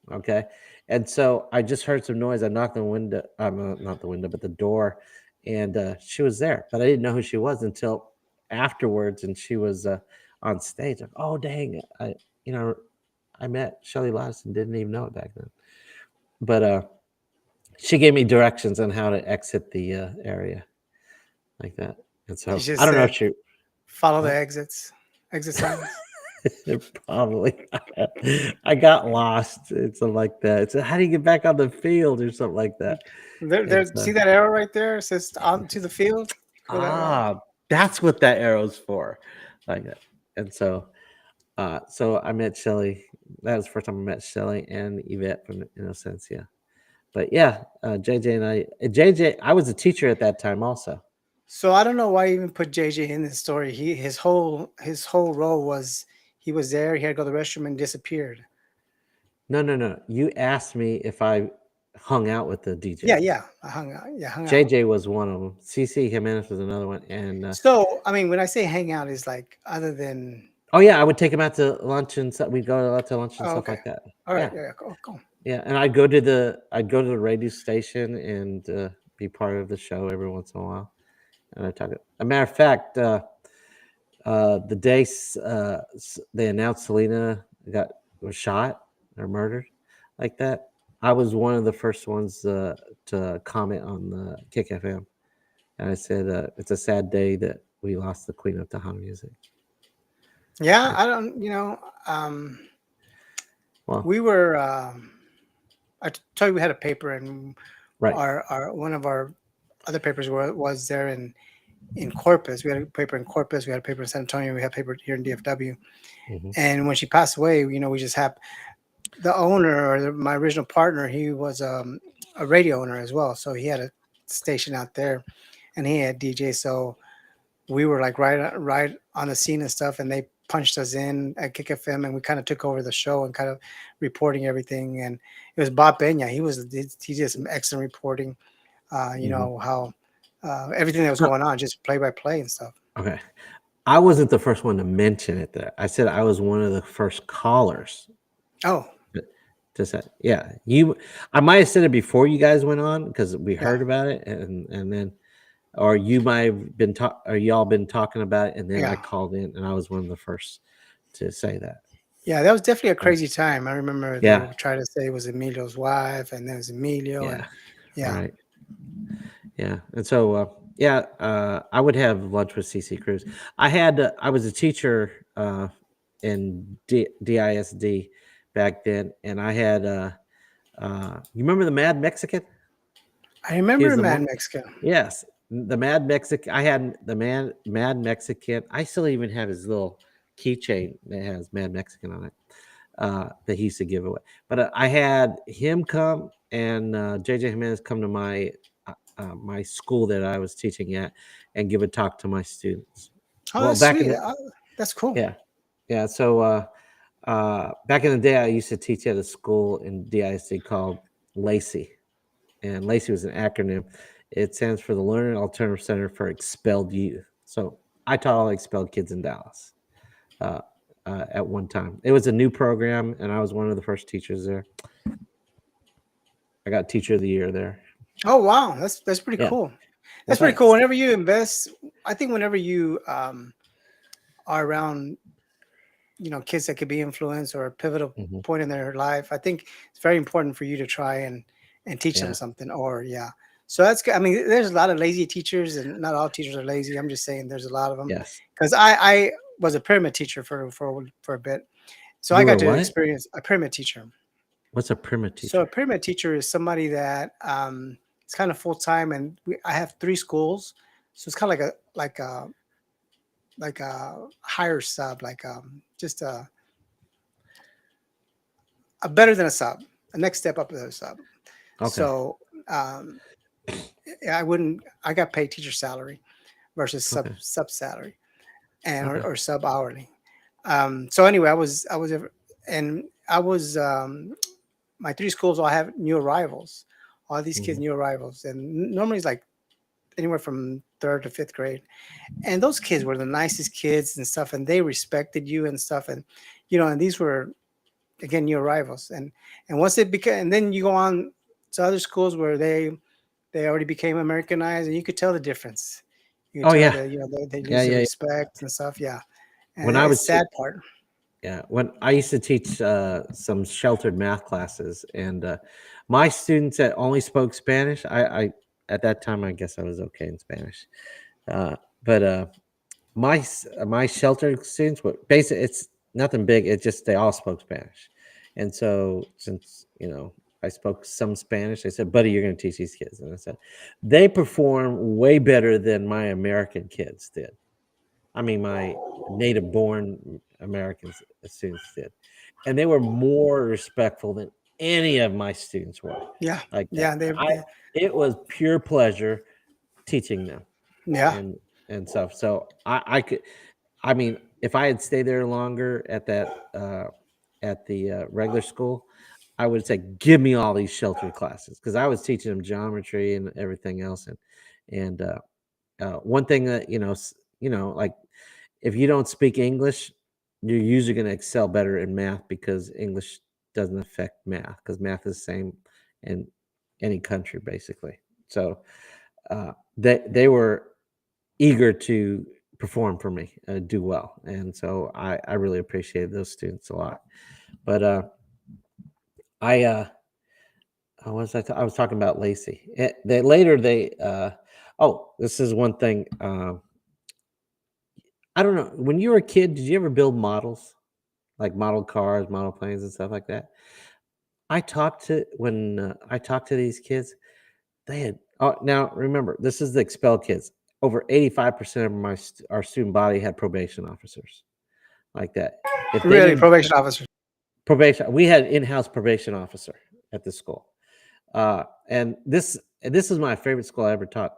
Okay. And so I just heard some noise. I knocked on the window, not the window, but the door, and she was there, but I didn't know who she was until afterwards. And she was on stage. Like, oh, dang. You know, I met Shelly Lattis and didn't even know it back then. But she gave me directions on how to exit the area like that. And She so I just don't know if said, she, "Follow the what? exit signs." Probably. I got lost. It's something like that. It's how do you get back on the field or something like that. There. It's See that arrow right there? It says on to the field. Go that way. that's what that arrow's for, like that. And so, so I met Shelly. That was the first time I met Shelly and Yvette from Innocencia. But yeah, JJ and JJ, I was a teacher at that time also. So I don't know why I even put JJ in this story. His whole role was he was there. He had to go to the restroom and disappeared. No, no, no. You asked me if I hung out with the Yeah, DJs. yeah. I hung out. Yeah, hung out. JJ was one of them. CC Jimenez was another one, and So I mean, when I say hang out, is like other than. oh yeah, I would take him out to lunch and stuff. We'd go out to lunch and Oh, stuff okay. like that. All right. Yeah, Yeah. Cool. Cool. yeah. And I'd go to the radio station and be part of the show every once in a while. And I talk. A matter of fact, the day they announced Selena was shot or murdered, like that, I was one of the first ones to comment on the Kick FM, and I said it's a sad day that we lost the Queen of Tejano music. Yeah, Like, I don't. well, We were. I told you we had a paper, and right. our one of our other papers was there in Corpus. We had a paper in Corpus. We had a paper in San Antonio. We had a paper here in DFW. Hmm. And when she passed away, we just have the owner or my original partner. He was a radio owner as well, so he had a station out there, and he had DJ. So we were like right on the scene and stuff, and they punched us in at Kick FM, and we kind of took over the show and kind of reporting everything. And it was Bob Benya. He did some excellent reporting. Hmm. How everything that was No, going on, just play by play and stuff. okay. I wasn't the first one to mention it there. I said I was one of the first callers Oh, to say, yeah. I might have said it before you guys went on because we yeah, heard about it, and then, or you might have been or y'all been talking about it, and then I yeah, called in, and I was one of the first to say that. yeah. That was definitely a Uh, crazy time. I remember they yeah, were trying to say it was Emilio's wife, and then it was Emilio, and yeah, yeah. right, yeah. And so, yeah, I would have lunch with CC Cruz. I was a teacher in DISD back then, and I had you remember the Mad Mexican? I He remember was a the man Mexican. yes, the Mad Mexican. I had the Mad Mexican. I still even have his little keychain that has Mad Mexican on it that he used to give away. But I had him come and JJ Jimenez come to my school that I was teaching at and give a talk to my students. Oh, Well, that's back in sweet. the That's cool. yeah yeah. So back in the day, I used to teach at a school in DISD called Lacey, and Lacey was an acronym. It stands for the Learning Alternative Center for Expelled Youth. So I taught all expelled kids in Dallas uh, at one time. It was a new program, and I was one of the first teachers there. I got Teacher of the Year there. Oh wow, that's pretty Yeah, cool. well, That's pretty cool. thanks. Whenever you invest, I think whenever you are around, kids that could be influenced or a pivotal Hmm. point in their life, I think it's very important for you to try and teach them Yeah. something. Or yeah, so that's good. I mean, there's a lot of lazy teachers, and not all teachers are lazy. I'm just saying there's a lot of them Yes. because I was a pyramid teacher for a bit, so I You were got to what? experience a pyramid teacher. What's a pyramid So a teacher? pyramid teacher is somebody that it's kind of full time, and I have three schools, so it's kind of like a higher sub, like just a better than a sub, a next step up to a sub. Okay. So um, I wouldn't. I got paid teacher salary versus sub Okay. sub salary and Okay. or sub hourly. So anyway, and I was my three schools all have new arrivals. All these kids Hmm. new arrivals, and normally it's like anywhere from third to fifth grade. And those kids were the nicest kids and stuff, and they respected you and stuff. And and these were again new arrivals. And once it became, and then you go on to other schools where they already became Americanized, and you could tell the difference. You could Oh tell yeah. that they Yeah. lose their Yeah. Yeah. respect and stuff. Yeah, and When I it's was sad part. Yeah, when I used to teach some sheltered math classes, and my students that only spoke Spanish, I at that time I guess I was okay in Spanish, but my sheltered students were basically it's nothing big. It's just they all spoke Spanish, and so since I spoke some Spanish, they said, "Buddy, you're going to teach these kids," and I said, "They perform way better than my American kids did." I mean, my native born Americans students did. And they were more respectful than any of my students were Yeah, like that. yeah, It was pure pleasure teaching them yeah. and stuff. So I could, I mean, if I had stayed there longer at the regular school, I would say, give me all these sheltered classes because I was teaching them geometry and everything else. And one thing that, like if you don't speak English, you're usually going to excel better in math because English doesn't affect math because math is the same in any country basically. So they were eager to perform for me, do well, and so I really appreciated those students a lot. But I I was talking about Lacey. They later they oh, this is one thing. I don't know. When you were a kid, did you ever build models? Like model cars, model planes, and stuff like that. I talked to these kids, they had now remember, this is the expelled kids. Over 85% of our student body had probation officers like that. If they Really, didn't probation officer. probation, we had in-house probation officer at the school. And this is my favorite school I ever taught,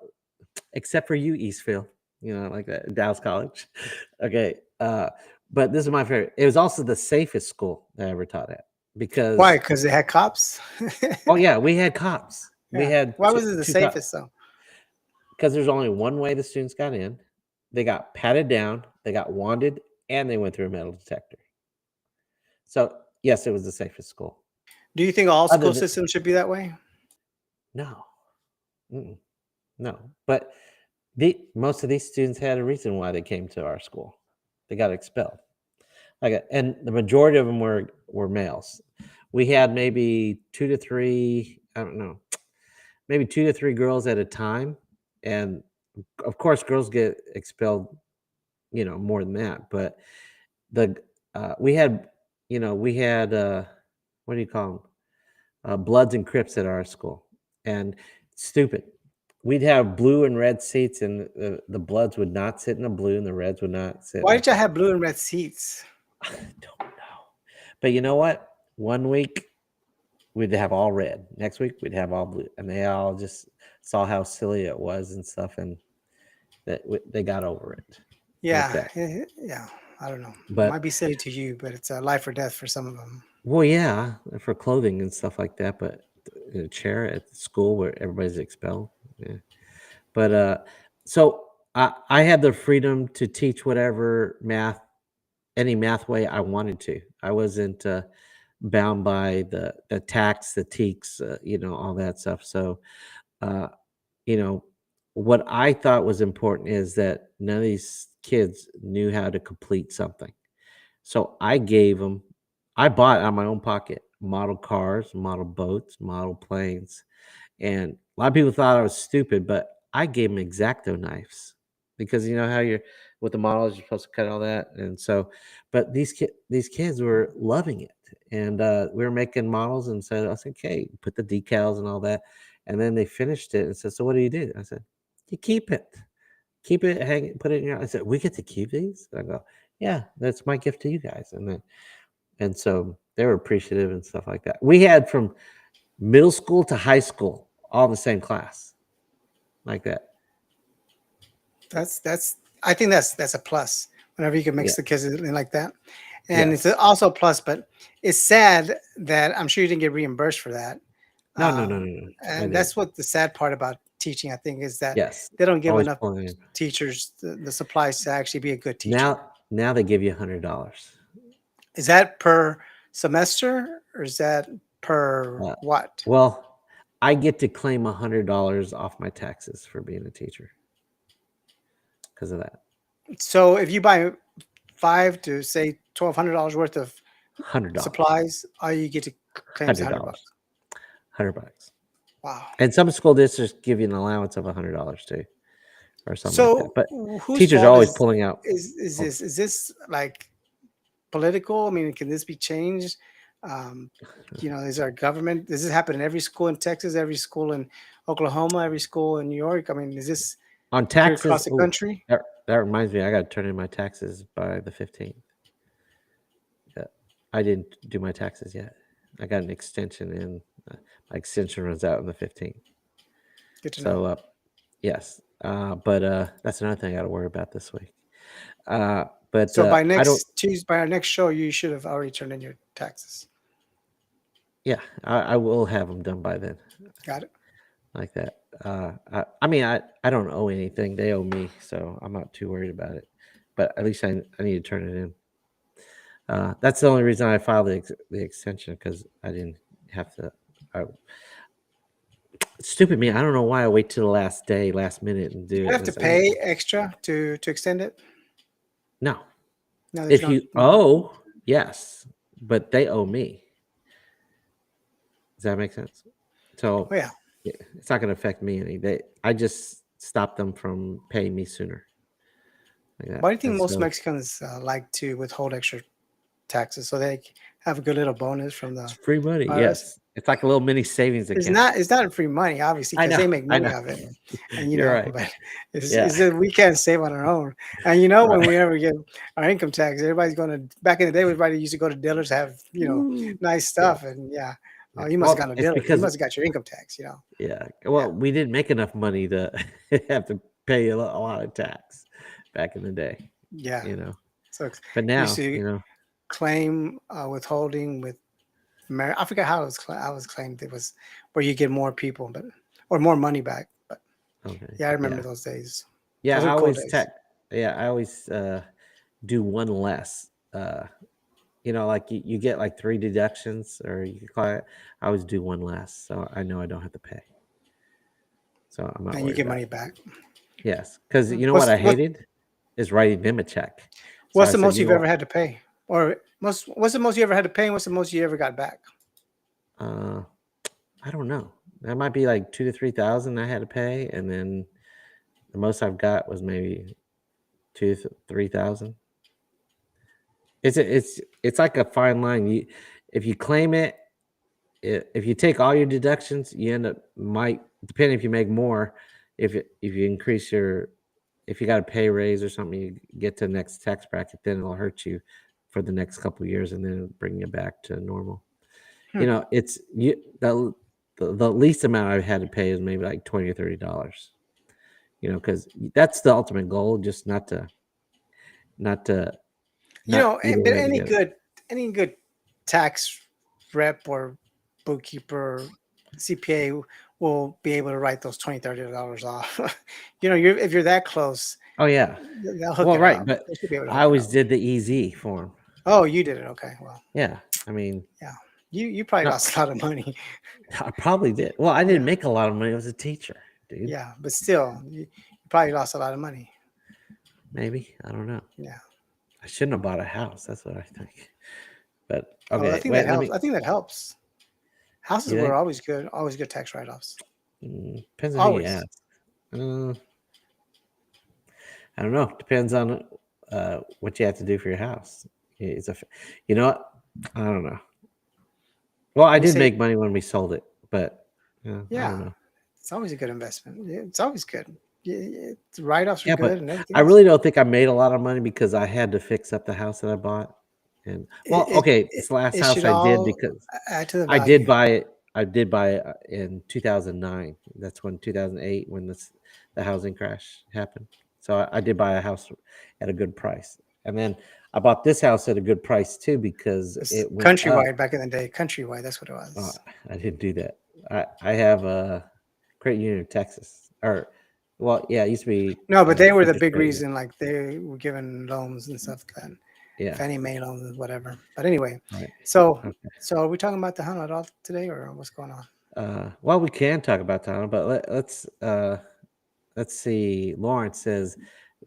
except for you, Eastfield, like that, Dallas College. Okay. But this is my favorite. It was also the safest school that I ever taught at Why? because, Because they had cops. oh, yeah, we had cops. We Yeah. had Why was it the two cops safest though? because there's only one way the students got in. they got patted down, they got wanded, and they went through a metal detector. So yes, it was the safest school. Do you think all Other school than systems should be that way? no, mm-mm, no, but most of these students had a reason why they came to our school. They got expelled. And the majority of them were males. We had maybe 2 to 3. I don't know, maybe 2 to 3 girls at a time, and of course, girls get expelled, more than that. But the we had, we had what do you call them? Bloods and Crips at our school, and stupid. We'd have blue and red seats, and the Bloods would not sit in the blue, and the Reds would not sit in Why the did y'all Crips. have blue and red seats? I don't know, but you know what? One week we'd have all red. Next week we'd have all blue, and they all just saw how silly it was and stuff, and they got over it like Yeah, that. yeah. I don't know. It might But be silly to you, but it's a life or death for some of them. well, yeah, for clothing and stuff like that. But in a chair at the school where everybody's expelled, yeah. But so I had the freedom to teach whatever math, any math way I wanted to. I wasn't bound by the tax, the teaks, all that stuff. So, uh, you know, what I thought was important is that none of these kids knew how to complete something. So I bought out of my own pocket model cars, model boats, model planes, and a lot of people thought I was stupid, but I gave them X-Acto knives because you know how you're with the models, you're supposed to cut all that, and so, but these kids were loving it, and we were making models, and said, I said, okay, put the decals and all that, and then they finished it and said, so what do you do? I said, you keep it, hang it, put it in your. I said, we get to keep these. I go, yeah, that's my gift to you guys, and so they were appreciative and stuff like that. We had from middle school to high school, all in the same class, like that. That's. I think that's a plus. Whenever you can Yeah. mix the kids in like that, and it's Yes. also a plus. But it's sad that I'm sure you didn't get reimbursed for that. No, no, no, no, Um, no. I and didn't. that's what the sad part about teaching, I think, is that Yes. they don't give Always enough pulling in. teachers the supplies to actually be a good teacher. Now they give you $100. Is that per semester or is that per Uh, what? well, I get to claim $100 off my taxes for being a teacher because of that. So if you buy five to say $1,200 worth of $100. supplies, all you get to claim is $100. $100. $100. Wow. And some school districts give you an allowance of $100 too, or something like that. So But whose teachers are fault always pulling out. Oh, is this like political? I mean, can this be changed? Um, is our government? Does this happen in every school in Texas, every school in Oklahoma, every school in New York? I mean, is this on here taxes, across the oh, country? that reminds me, I got to turn in my taxes by the 15th. Yeah, I didn't do my taxes yet. I got an extension in. My extension runs out on the 15th. Good to know. So, yes. But that's another thing I got to worry about this week. But So I don't. By our next show, you should have already turned in your taxes. Yeah, I will have them done by then, Got it. like that. I mean, I don't owe anything. They owe me, so I'm not too worried about it. But at least I need to turn it in. That's the only reason I filed the extension because I didn't have to. I, stupid me. I don't know why I wait till the last day, last minute, and Do do you it. have And to it's like, pay extra to extend it? no, No, there's if not. you owe, yes, but they owe me. Does that make sense? Oh So yeah. yeah, it's not going to affect me any. I just stopped them from paying me sooner, like that. Why do you think And most so Mexicans like to withhold extra taxes so they have a good little bonus from it's the free money. IRS? Yes, it's like a little mini savings It's account. not. It's not free money, obviously, I because know. they make I money know. of it, and You're right. but Yeah. it's that we can't save on our own. And when Right. we ever get our income tax, everybody's going to. Back in the day, everybody used to go to dealers to have Woo. nice Yeah. stuff, and yeah. Yeah. Oh, you must have Well, gone to it's dealers. You because must have got your income tax. yeah. Yeah, Well, we didn't make enough money to have to pay a lot of tax back in the day. yeah. You know, So but you used now to claim withholding with I forgot how it was. I was claimed it was where you get more people, but or more money back. But Okay. yeah, I remember Yeah. those days. Yeah. Those I were cool always days. yeah, I always do one less. Like you get like three deductions, or you can call it. I always do one less, so I know I don't have to pay. So I'm not and you worried get about money it. back. Yes, because Hmm. you know what I hated is writing them a check. So What's I the said, most you you've know ever what? had to pay, or what's the most you ever had to pay, and what's the most you ever got back? Uh, I don't know. That might be like 2 to 3 thousand I had to pay, and then the most I've got was maybe 3,000. It's like a fine line. If you claim it, if you take all your deductions, you end up might depending if you make more. If you increase your if you got a pay raise or something, you get to the next tax bracket, then it'll hurt you for the next couple of years, and then it'll bring you back to normal. Hmm. It's you the least amount I've had to pay is maybe like $20 or $30. Because that's the ultimate goal, just not to not eat But away to get it. any good tax rep or bookkeeper, CPA will be able to write those $20, $30 off. If you're that close, Oh yeah. they'll hook Well, it right, up. but They should be able to I hook it always up. did the easy form. Oh, you did it. Okay. Well, Yeah, I mean, yeah. You probably not lost a lot of money. I probably did. Well, I Yeah. didn't make a lot of money. I was a teacher, dude. Yeah. But still, you probably lost a lot of money. Maybe I don't know. Yeah. I shouldn't have bought a house. That's what I think. But Oh, I okay, think that wait. Let helps. me. I think that helps. Houses You were think? always good tax write offs. Depends on who you Always. ask. Uh, I don't know. Depends on what you have to do for your house. It's a, you know what? I don't know. Well, I We did say, make money when we sold it, but I yeah, don't know. it's always a good investment. Yeah, it's always good. Yeah, write offs are Yeah, good but and everything I else. really don't think I made a lot of money because I had to fix up the house that I bought. And It, well, it, okay, it, this last it house should I did all because add to the I did value. buy it. I did buy it in 2009. That's when 2008 when the housing crash happened. So I did buy a house at a good price, and then I bought this house at a good price too because It's it went up. countrywide back in the day. Countrywide, that's what it Uh, was. I didn't do that. I have a credit union of Texas, or well, yeah, it used to be No, but they were the Teachers big Credit Union. reason. Like they were given loans and stuff, then Yeah, Fannie Mae loans and whatever. But anyway, right. so Okay. so are we talking about the Hunt at all today, or what's going on? Well, we can talk about Tana, but let's see. Lawrence says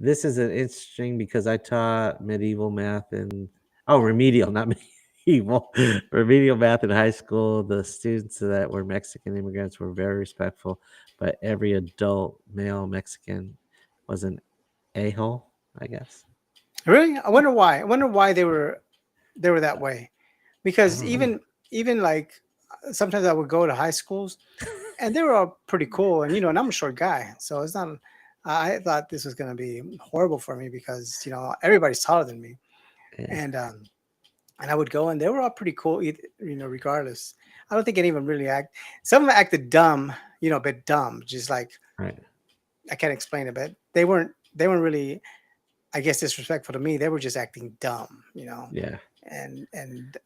this is an interesting because I taught medieval math and remedial, not medieval, remedial math in high school. The students that were Mexican immigrants were very respectful, but every adult male Mexican was an a-hole, I guess. Really, I wonder why. I wonder why they were that way. I Because don't know. even like sometimes I would go to high schools and they were all pretty cool. And and I'm a short guy, so it's not. I thought this was going to be horrible for me because everybody's taller than me, Yeah, and I would go and they were all pretty cool, regardless. I don't think any of them really act. Some of them acted dumb, a bit dumb, just like right. I can't explain it, but they weren't really, I guess, disrespectful to me. They were just acting dumb, Yeah. and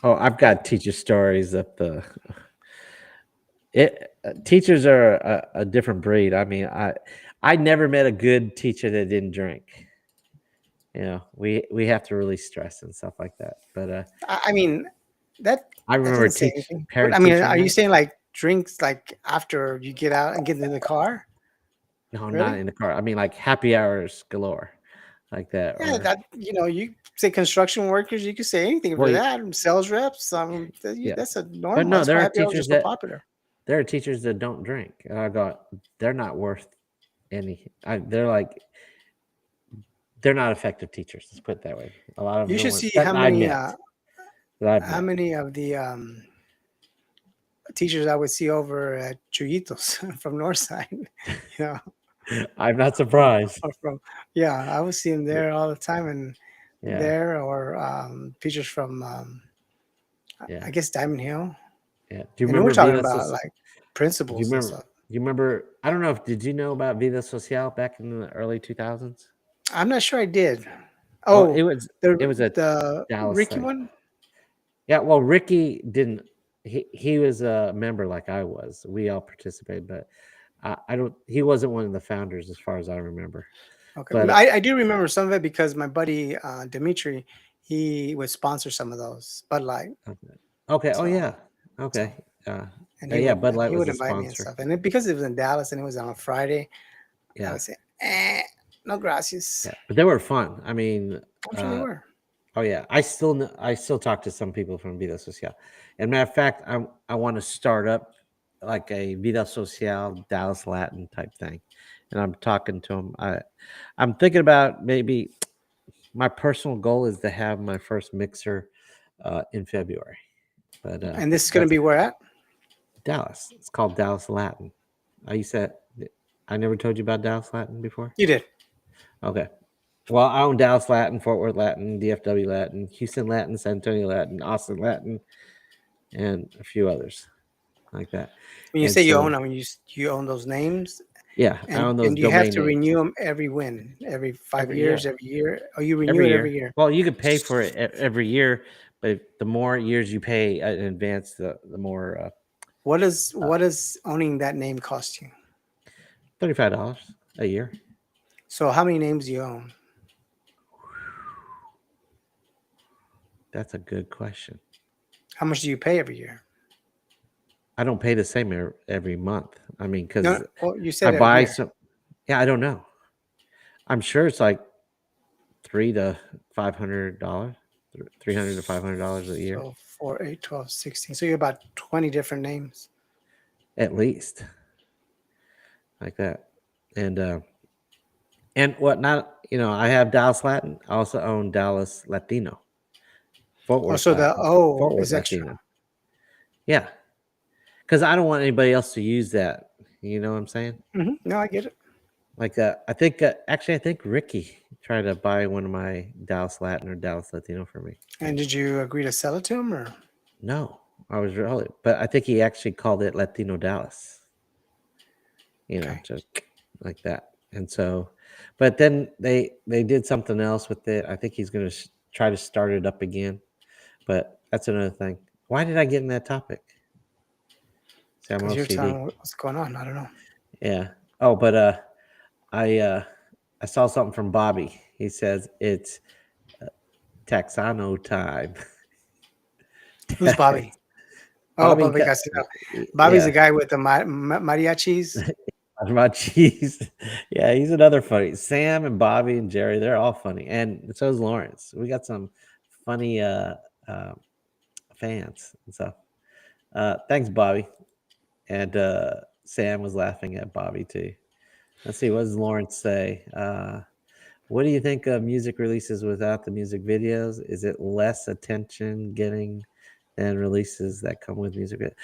Oh, I've but got teacher stories of the teachers are a different breed. I mean, I never met a good teacher that didn't drink. We have to really stress and stuff like that. But I mean that I that remember doesn't say teach anything. What parent I mean, teacher are you night. saying like drinks like after you get out and get into the car? No, not Really? in the car. I mean, like happy hours galore, like that. Yeah, Or you say construction workers, you could say anything for well, that. Sales reps, yeah. that's a But normal. no, That's why happy hours are so popular. there are teachers that don't drink, and I go, they're not worth any. They're not effective teachers. Let's put it that way. A lot of You them should weren't see that I met. That I've how met. many of the teachers I would see over at Chuyitos from Northside. You know, I'm not or, surprised. or from yeah, I would see them there all the time, and Yeah, there or teachers from yeah, I guess Diamond Hill, yeah. Do you and then we're remember talking Vida? about like Do you principals and remember? stuff. You remember? I don't know if did you know about Vida Social back in the early 2000s? I'm not sure I did. Oh, Oh, it was a the Dallas Ricky thing. one. Yeah, well, Ricky didn't. He was a member like I was. We all participated, but I don't. He wasn't one of the founders, as far as I remember. Okay, But I do remember some of it because my buddy Dimitri, he would sponsor some of those Bud Light. okay. Okay. Oh So yeah. so Okay. Uh, and yeah. Bud Light he was would a invite me and sponsor. stuff. And because it was in Dallas and it was on a Friday, I Yeah. would say, no gracias. Yeah. But they were fun. I mean, I'm sure they uh, were. oh yeah. I still talk to some people from Vida Social. And matter of fact, I want to start up like a Vida Social Dallas Latin type thing, and I'm talking to them. I'm thinking about maybe my personal goal is to have my first mixer in February, but And this is going to that's be where at? Dallas. It's called Dallas Latin. You said I never told you about Dallas Latin before. You did. Okay. Well, I own Dallas Latin, Fort Worth Latin, DFW Latin, Houston Latin, San Antonio Latin, Austin Latin, and a few others like that. When you And say you own, so, I mean you own those names, yeah, I own those and you have domain to names renew them every when, every 5 years, every every year. Oh, you renew every it every year. year. Well, you could pay for it every year, but the more years you pay in advance, the more What does owning that name cost you? $35 a year. So how many names do you own? That's a good question. How much do you pay every year? I don't pay the same every month. I mean, No, because well, you I said a buy year. some. Yeah, I don't know. I'm sure it's like $300 to $500, $300 to $500 a year, So 4, 8, 12, 16. So you're about 20 different names. at least, like that. And what not? I have Dallas Latin. I also own Dallas Latino, Fort Oh, Worth so the Latin, O Fort Worth is extra. Latino. Yeah, because I don't want anybody else to use that. You know what I'm saying? No, I get it. Like, I think actually, I think Ricky tried to buy one of my Dallas Latin or Dallas Latino for me. And did you agree to sell it to him or? No, I was really, but I think he actually called it Latino Dallas. Okay. Just like that. And so, but then they did something else with it. I think he's going to try to start it up again. But that's another thing. Why did I get in that topic? See, I'm Because you're telling OCD. me what's going on. I don't know. Yeah. Oh, but I uh, I saw something from Bobby. He says it's Tejano time. Who's Bobby? Oh, Bobby, Bobby Casino. Bobby's the yeah, guy with the mariachis. about cheese. Yeah, he's another funny. Sam and Bobby and Jerry, they're all funny, and so is Lawrence. We got some funny uh, fans. So thanks, Bobby. And Sam was laughing at Bobby too. Let's see, what does Lawrence say? What do you think of music releases without the music videos? Is it less attention getting than releases that come with music videos?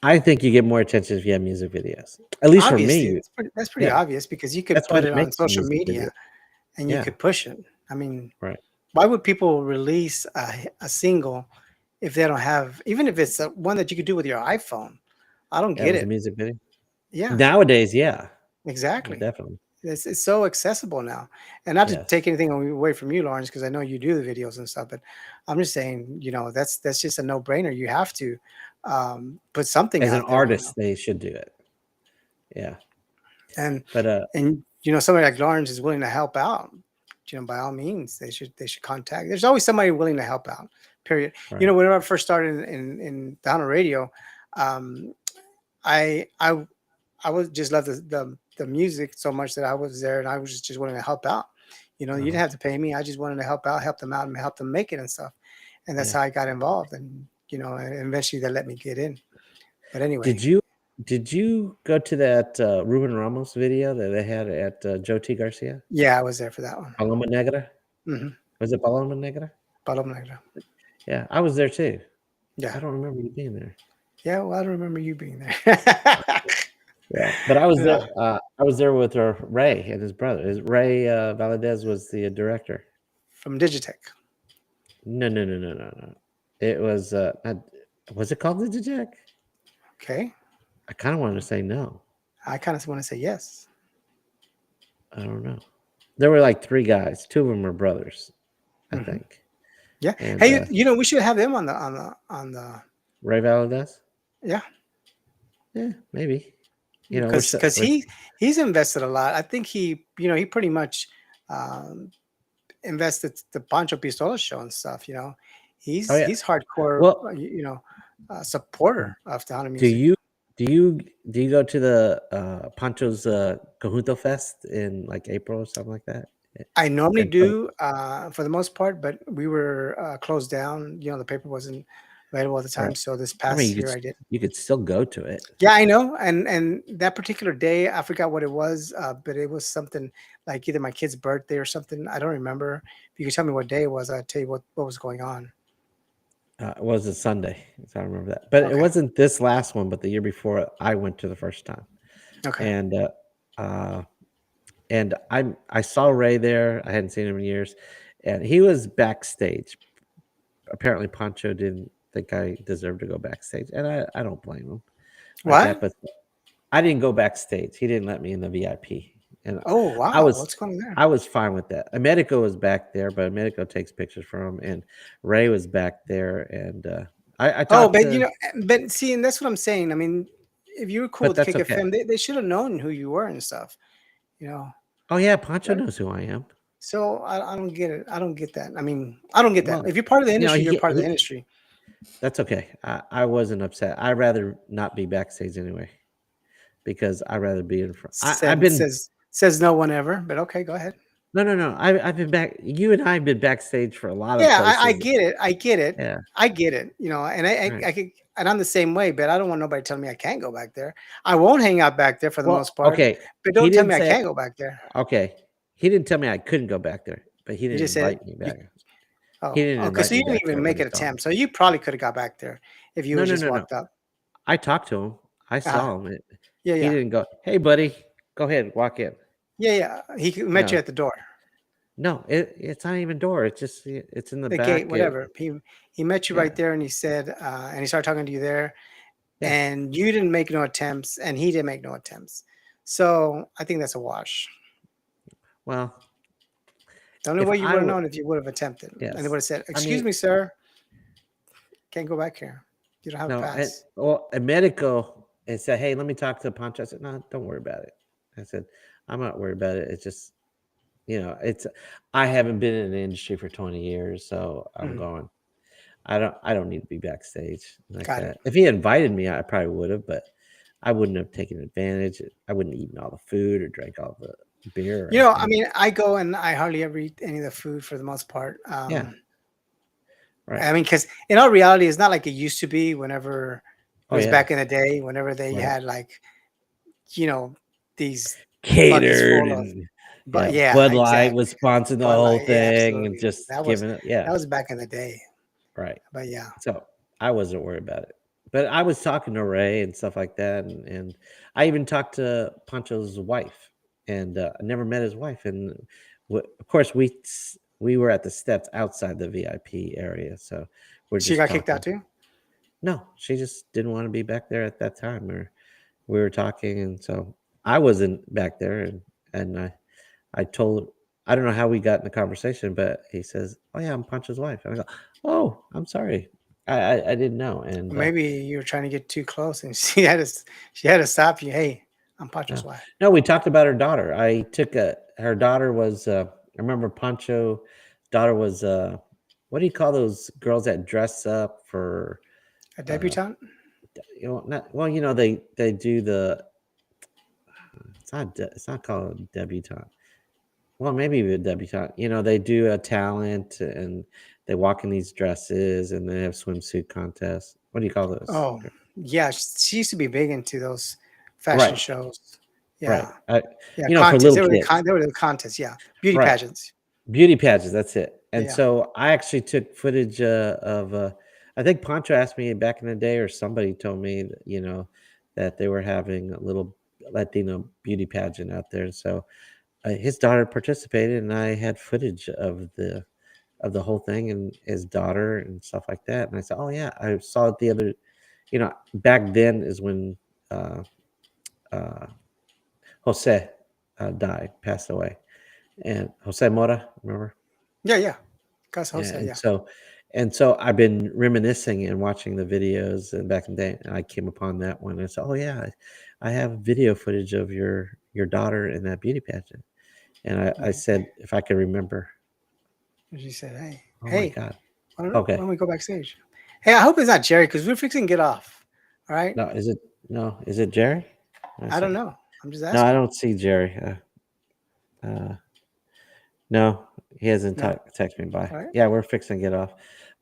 I think you get more attention if you have music videos. At least for Obviously, me. that's pretty Yeah. obvious because you could That's why put they it make on the social music video. media and you Yeah. could push it. I mean, Right. why would people release a single if they don't have, even if it's one that you could do with your iPhone? I don't Yeah, get with the it. music video. Yeah, Nowadays, yeah. exactly. Definitely. It's so accessible now. And not to Yes. take anything away from you, Lawrence, because I know you do the videos and stuff, but I'm just saying, that's just a no brainer. You have to put something As an out there, artist, they should do it. Yeah. and But somebody like Lawrence is willing to help out. By all means, they should contact. There's always somebody willing to help out. Period. right. Whenever I first started in Down Radio, um, I I I was just loved the music so much that I was there and I was just willing to help out. You didn't Uh-huh. have to pay me. I just wanted to help them out and help them make it and stuff. And that's Yeah. how I got involved. And and eventually they let me get in. But anyway, Did you did you go to that Ruben Ramos video that they had at Joe T. Garcia? yeah, I was there for that one. Paloma Negra? Mm-hmm. Was it Paloma Negra? Paloma Negra. Yeah, I was there too. Yeah. I don't remember you being there. Yeah. Well, I don't remember you being there. Yeah, but I was Yeah. there. I was there with Ray and his brother. Ray Valadez was the director. From Digitech. No, no, no, no, no, no. It was was it called Digitech? Okay. I kind of wanted to say no. I kind of want to say yes. I don't know. There were like three guys. Two of them were brothers, I Hmm. think. Yeah. And Hey, we should have them on the. Ray Valadez. Yeah. Yeah, maybe. You know, because we're he's invested a lot. I think he pretty much um, invested the Pancho Pistola show and stuff. oh yeah. He's hardcore. Well, Supporter of Tejano do music. you do you do you go to the Pancho's Conjunto Fest in like April or something like that? I normally And so, do for the most part, but we were closed down. The paper wasn't available at the right. time. So this I mean, past year I did. you could still go to it. Yeah, I know. And that particular day, I forgot what it was, but it was something like either my kid's birthday or something. I don't remember. If you could tell me what day it was, I'd tell you what was going on. It was a Sunday, so I remember that. But it Okay. wasn't this last one, but the year before I went to the first time, Okay. and uh, I saw Ray there. I hadn't seen him in years, and he was backstage. Apparently, Pancho didn't think I deserved to go backstage, and I don't blame him like that. What? But I didn't go backstage. He didn't let me in the VIP, and Oh, I wow. was What's going on there? I was fine with that. Americo was back there, but Americo takes pictures for him, and Ray was back there, and I Oh, talked but to, but see, and that's what I'm saying. I mean, if you were cool but with that's okay. KKFM, they should have known who you were and stuff. You know. Oh yeah, Pancho Right? knows who I am. So I don't get it. I don't get that. I mean, I don't get that. Well, If you're part of the you know, industry, you're part of the industry. that's okay. I wasn't upset. I'd rather not be backstage anyway because I'd rather be in front. I've Said been says no one ever. But okay, go ahead. no. I've been back. You and I have been backstage for a lot of Yeah, I places. get it. I get it. Yeah, I get it. And right. I could, and I'm the same way. But I don't want nobody telling me I can't go back there. I won't hang out back there for the Well, most part. okay. But He don't tell didn't me I say can't go back there. okay. He didn't tell me I couldn't go back there, but he You didn't just said invite me you. back. He Oh, didn't okay. invite So me you didn't back even there when make he an saw me. attempt. So you probably could have got back there if you would just No. walked up. I talked to him. I Uh-huh. saw him. Yeah, He yeah, didn't go, "Hey, buddy, go ahead, walk in." yeah, yeah. Met you No, at the door, no, it's not even door. It's just it's in the the gate, back. whatever. He met you Yeah, right there, and he said, and he started talking to you there, yeah. and you didn't make no attempts, and he didn't make no attempts. So I think that's a wash. Well, The only if way you I would have would, known if you would have attempted, and they would yes. have said, I "Excuse mean, me, sir, can't go back here. You don't have a no, pass." a medical and said, "Hey, let me talk to Pancho." I said, "No, don't worry about it." I said, "I'm not worried about it. It's just, it's I haven't been in the industry for 20 years, so I'm Mhm. going. I don't need to be backstage like Got it. that. If he invited me, I probably would have, but I wouldn't have taken advantage. I wouldn't have eaten all the food or drank all the beer or I anything. mean, I go and I hardly ever eat any of the food for the most part. Yeah, right. I mean, because in all reality, it's not like it used to be whenever it Oh was yeah, back in the day, whenever they right. had like, you know, these buckets Catered full of, and but yeah, yeah, Bud Light was exactly. sponsoring the But whole like, yeah, thing and absolutely. just giving it. Yeah, That was back in the day. right. But yeah. So I wasn't worried about it. But I was talking to Ray and stuff like that, and I even talked to Pancho's wife, and I never met his wife. And of course, we were at the steps outside the VIP area, so we're She just got kicked out talking. too? No, she just didn't want to be back there at that time, or we were talking, and so I wasn't back there, and I told I don't know how we got in the conversation, but he says, "Oh yeah, I'm Pancho's wife," and I go, "Oh, I'm sorry, I didn't know," Or and maybe you were trying to get too close and she had to stop you. Hey, I'm Pacho's no, wife. no, we talked about her daughter. I took a her daughter was I remember Pancho daughter was what do you call those girls that dress up for A uh debutante? not well they do the it's not called a debutante. Well, maybe a debutante. They do a talent and they walk in these dresses and they have swimsuit contests. What do you call those? Oh, yeah. She used to be big into those fashion Right, shows. right. Yeah. Yeah. For Contests. little kids. They were the contests. Yeah. Beauty Right. pageants. Beauty pageants, that's it. Yeah. And Yeah. so I actually took footage of I think Pancho asked me back in the day or somebody told me that, that they were having a little Latino beauty pageant out there. And so his daughter participated and I had footage of the whole thing and his daughter and stuff like that. And I said, "Oh yeah, I saw it the other." Back then is when uh, uh, Jose died, passed away, and Jose Mora, remember? Yeah. Yeah. Gus Yeah, Jose. Yeah. and so I've been reminiscing and watching the videos and back in the day, and I came upon that one. And I said, "Oh yeah, I have video footage of your daughter in that beauty pageant." And I Okay. said, "If I could remember." And she said, "Hey, Oh my hey, god. why Okay. don't we go backstage?" Hey, I hope it's not Jerry because we're fixing to get off. All right. No, is it no, is it Jerry? I I see. don't know. I'm just No, I asking. don't see Jerry. No, he hasn't No. texted me by. All right. Yeah, we're fixing to get off.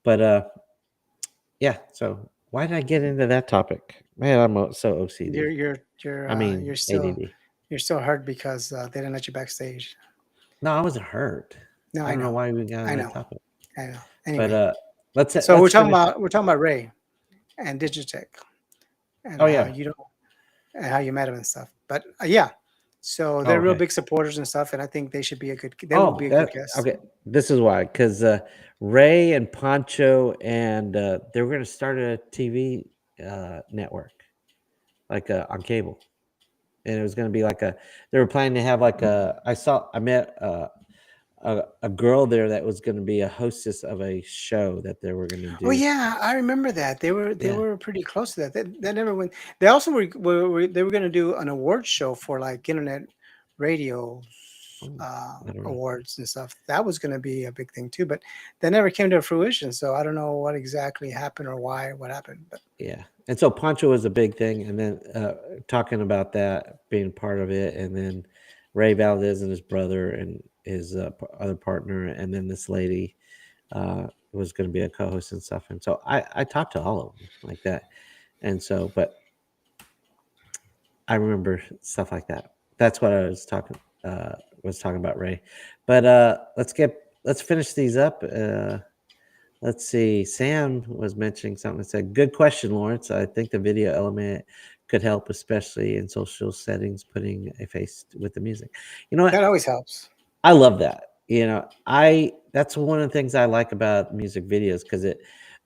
But yeah, so why did I get into that topic? Man, I'm so You're OCD. you're you're I uh, mean you're still ADD. you're still hurt because they didn't let you backstage. No, I wasn't hurt. No, I I don't know know. why we got on I that know. topic. I know. But Anyway, so let's finish. we're talking about Ray and Digitech and Oh how yeah. you don't and how you met him and stuff. But yeah, so Oh, they're real okay. big supporters and stuff, and I think they should be a good. They will Oh, be a good that guest. okay. This is why, because Ray and Poncho and they were going to start a TV network, like on cable, and it was going to be like a. They were planning to have like a. I met a girl there that was going to be a hostess of a show that they were going to Oh do. yeah, I remember that. They Yeah. were pretty close to that. They never went. They also they were going to do an award show for like internet radio Oh, I don't know. awards and stuff. That was going to be a big thing too, but that never came to fruition. So I don't know what exactly happened or why what happened. But Yeah. And so Poncho was a big thing, and then talking about that being part of it, and then Ray Valdez and his brother and his other partner, and then this lady was going to be a co-host and stuff. And so I talked to all of them like that, and so but I remember stuff like that. That's what I was talking about, Ray. But let's finish these up. Let's see. Sam was mentioning something that said, "Good question, Lawrence. I think the video element could help, especially in social settings, putting a face with the music." You know what? that always helps. I love that. You know, I that's one of the things I like about music videos because it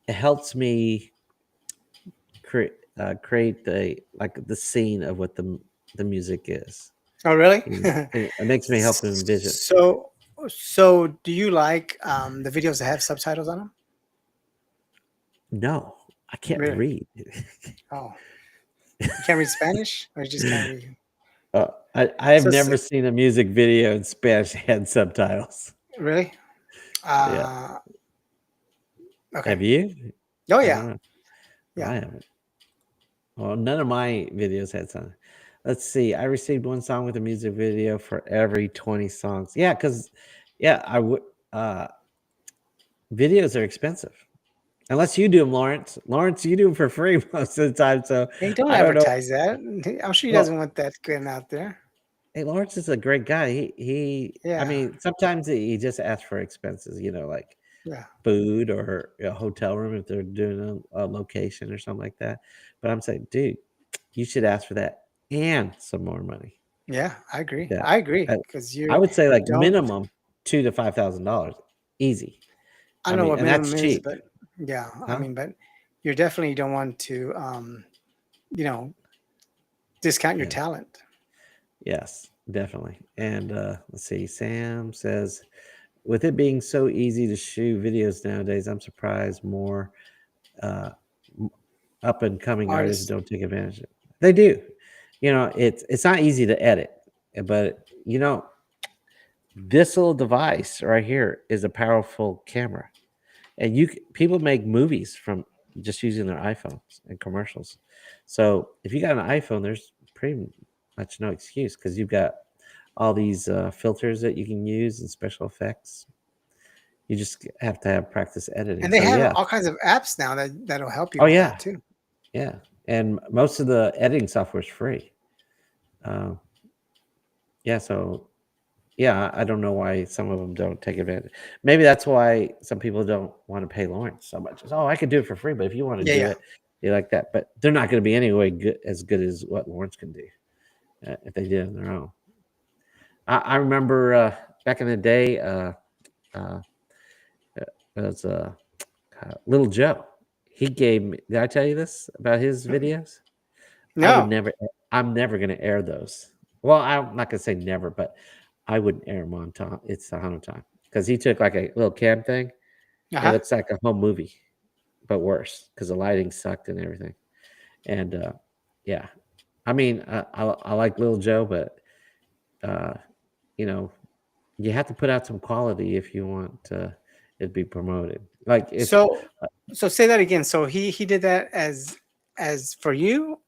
helps me create create the scene of what the music is. Oh really? You know, it makes me help envision. so so do you like the videos that have subtitles on them? No, I can't Really? read. Oh, you can't read Spanish, or you just can't read? Uh, I have So never seen a music video in Spanish had subtitles. really? Yeah. Uh, okay. Have you? Oh I yeah, don't know. yeah. I haven't. Well, none of my videos had some. Let's see. I received one song with a music video for every 20 songs. Yeah, because yeah, I would uh videos are expensive. Unless you do them, Lawrence. Lawrence, you do them for free most of the time. So Hey, don't I don't know. advertise that. I'm sure he Well, doesn't want that getting out there. hey, Lawrence is a great guy. I Yeah, mean, sometimes he just asks for expenses, like yeah, food or a hotel room if they're doing a location or something like that. But I'm saying, dude, you should ask for that and some more money. yeah. Like that. I agree, I, because I would say you like don't. minimum $2,000 to $5,000, easy. I I don't know mean, what and that's minimum is, cheap, but yeah, I huh? mean, but you definitely don't want to, you know, discount your Yeah. talent. Yes, definitely. And let's see. Sam says, with it being so easy to shoot videos nowadays, I'm surprised more uh, m- up and coming artists Artists, don't take advantage of it. They do. It's not easy to edit, but this little device right here is a powerful camera, and people make movies from just using their iPhones and commercials. So if you got an iPhone, there's pretty much no excuse because you've got all these filters that you can use and special effects. You just have to have practice editing. and they So have yeah. all kinds of apps now that'll help you Oh with yeah. that too. Yeah. And most of the editing software is free. Uh, yeah. So yeah, I don't know why some of them don't take advantage. Maybe that's why some people don't want to pay Lawrence so much. It's, oh, I could do it for free, but if you want to Yeah, do yeah. it, you like that. But they're not going to be anyway as good as what Lawrence can do if they did it on their own. I remember back in the day, uh, it was Little Joe. He gave me. Did I tell you this about his videos? I would No. never. I'm never going to air those. Well, I'm not going to say never, but I wouldn't air them on time. It's Tejano time because he took like a little cam thing. Uh It huh. looks like a home movie, but worse because the lighting sucked and everything. And yeah, I mean, I like Little Joe, but uh, you know, you have to put out some quality if you want it to be promoted. Like if So uh, so say that again. So he did that as for you,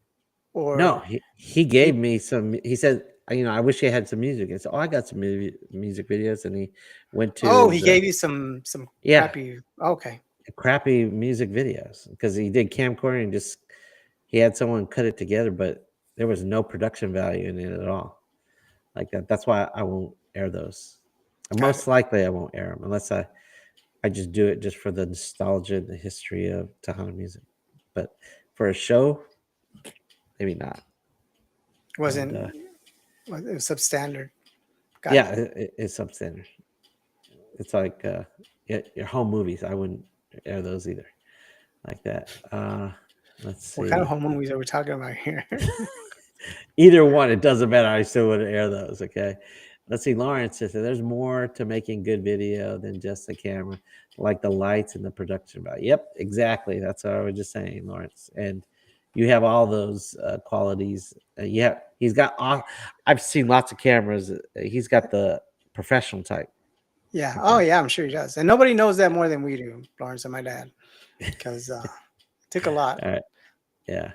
no, or he gave he me some. He said, I wish he had some music. And so, oh, I got some music videos, and he went to oh, he his gave you some yeah, crappy. Okay, crappy music videos because he did camcorder and just he had someone cut it together, but there was no production value in it at all. Like that. That's why I won't air those. And got it. most likely, I won't air them unless I just do it just for the nostalgia and the history of Tejano music. But for a show, maybe not. And Wasn't it was substandard. Got it. yeah, it's substandard. It's like your home movies. I wouldn't air those either, like that. Let's What kind of see. home movies are we talking about here? Either one, it doesn't matter. I still would air those. Okay. Let's see. Lawrence says there's more to making good video than just the camera, like the lights and the production value. Yep, exactly. That's what I was just saying, Lawrence. And you have all those qualities. Yeah, he's got. I've seen lots of cameras. He's got the professional type. Yeah. Oh, Okay. yeah. I'm sure he does, and nobody knows that more than we do, Lawrence and my dad, because it took a lot. All right. Yeah.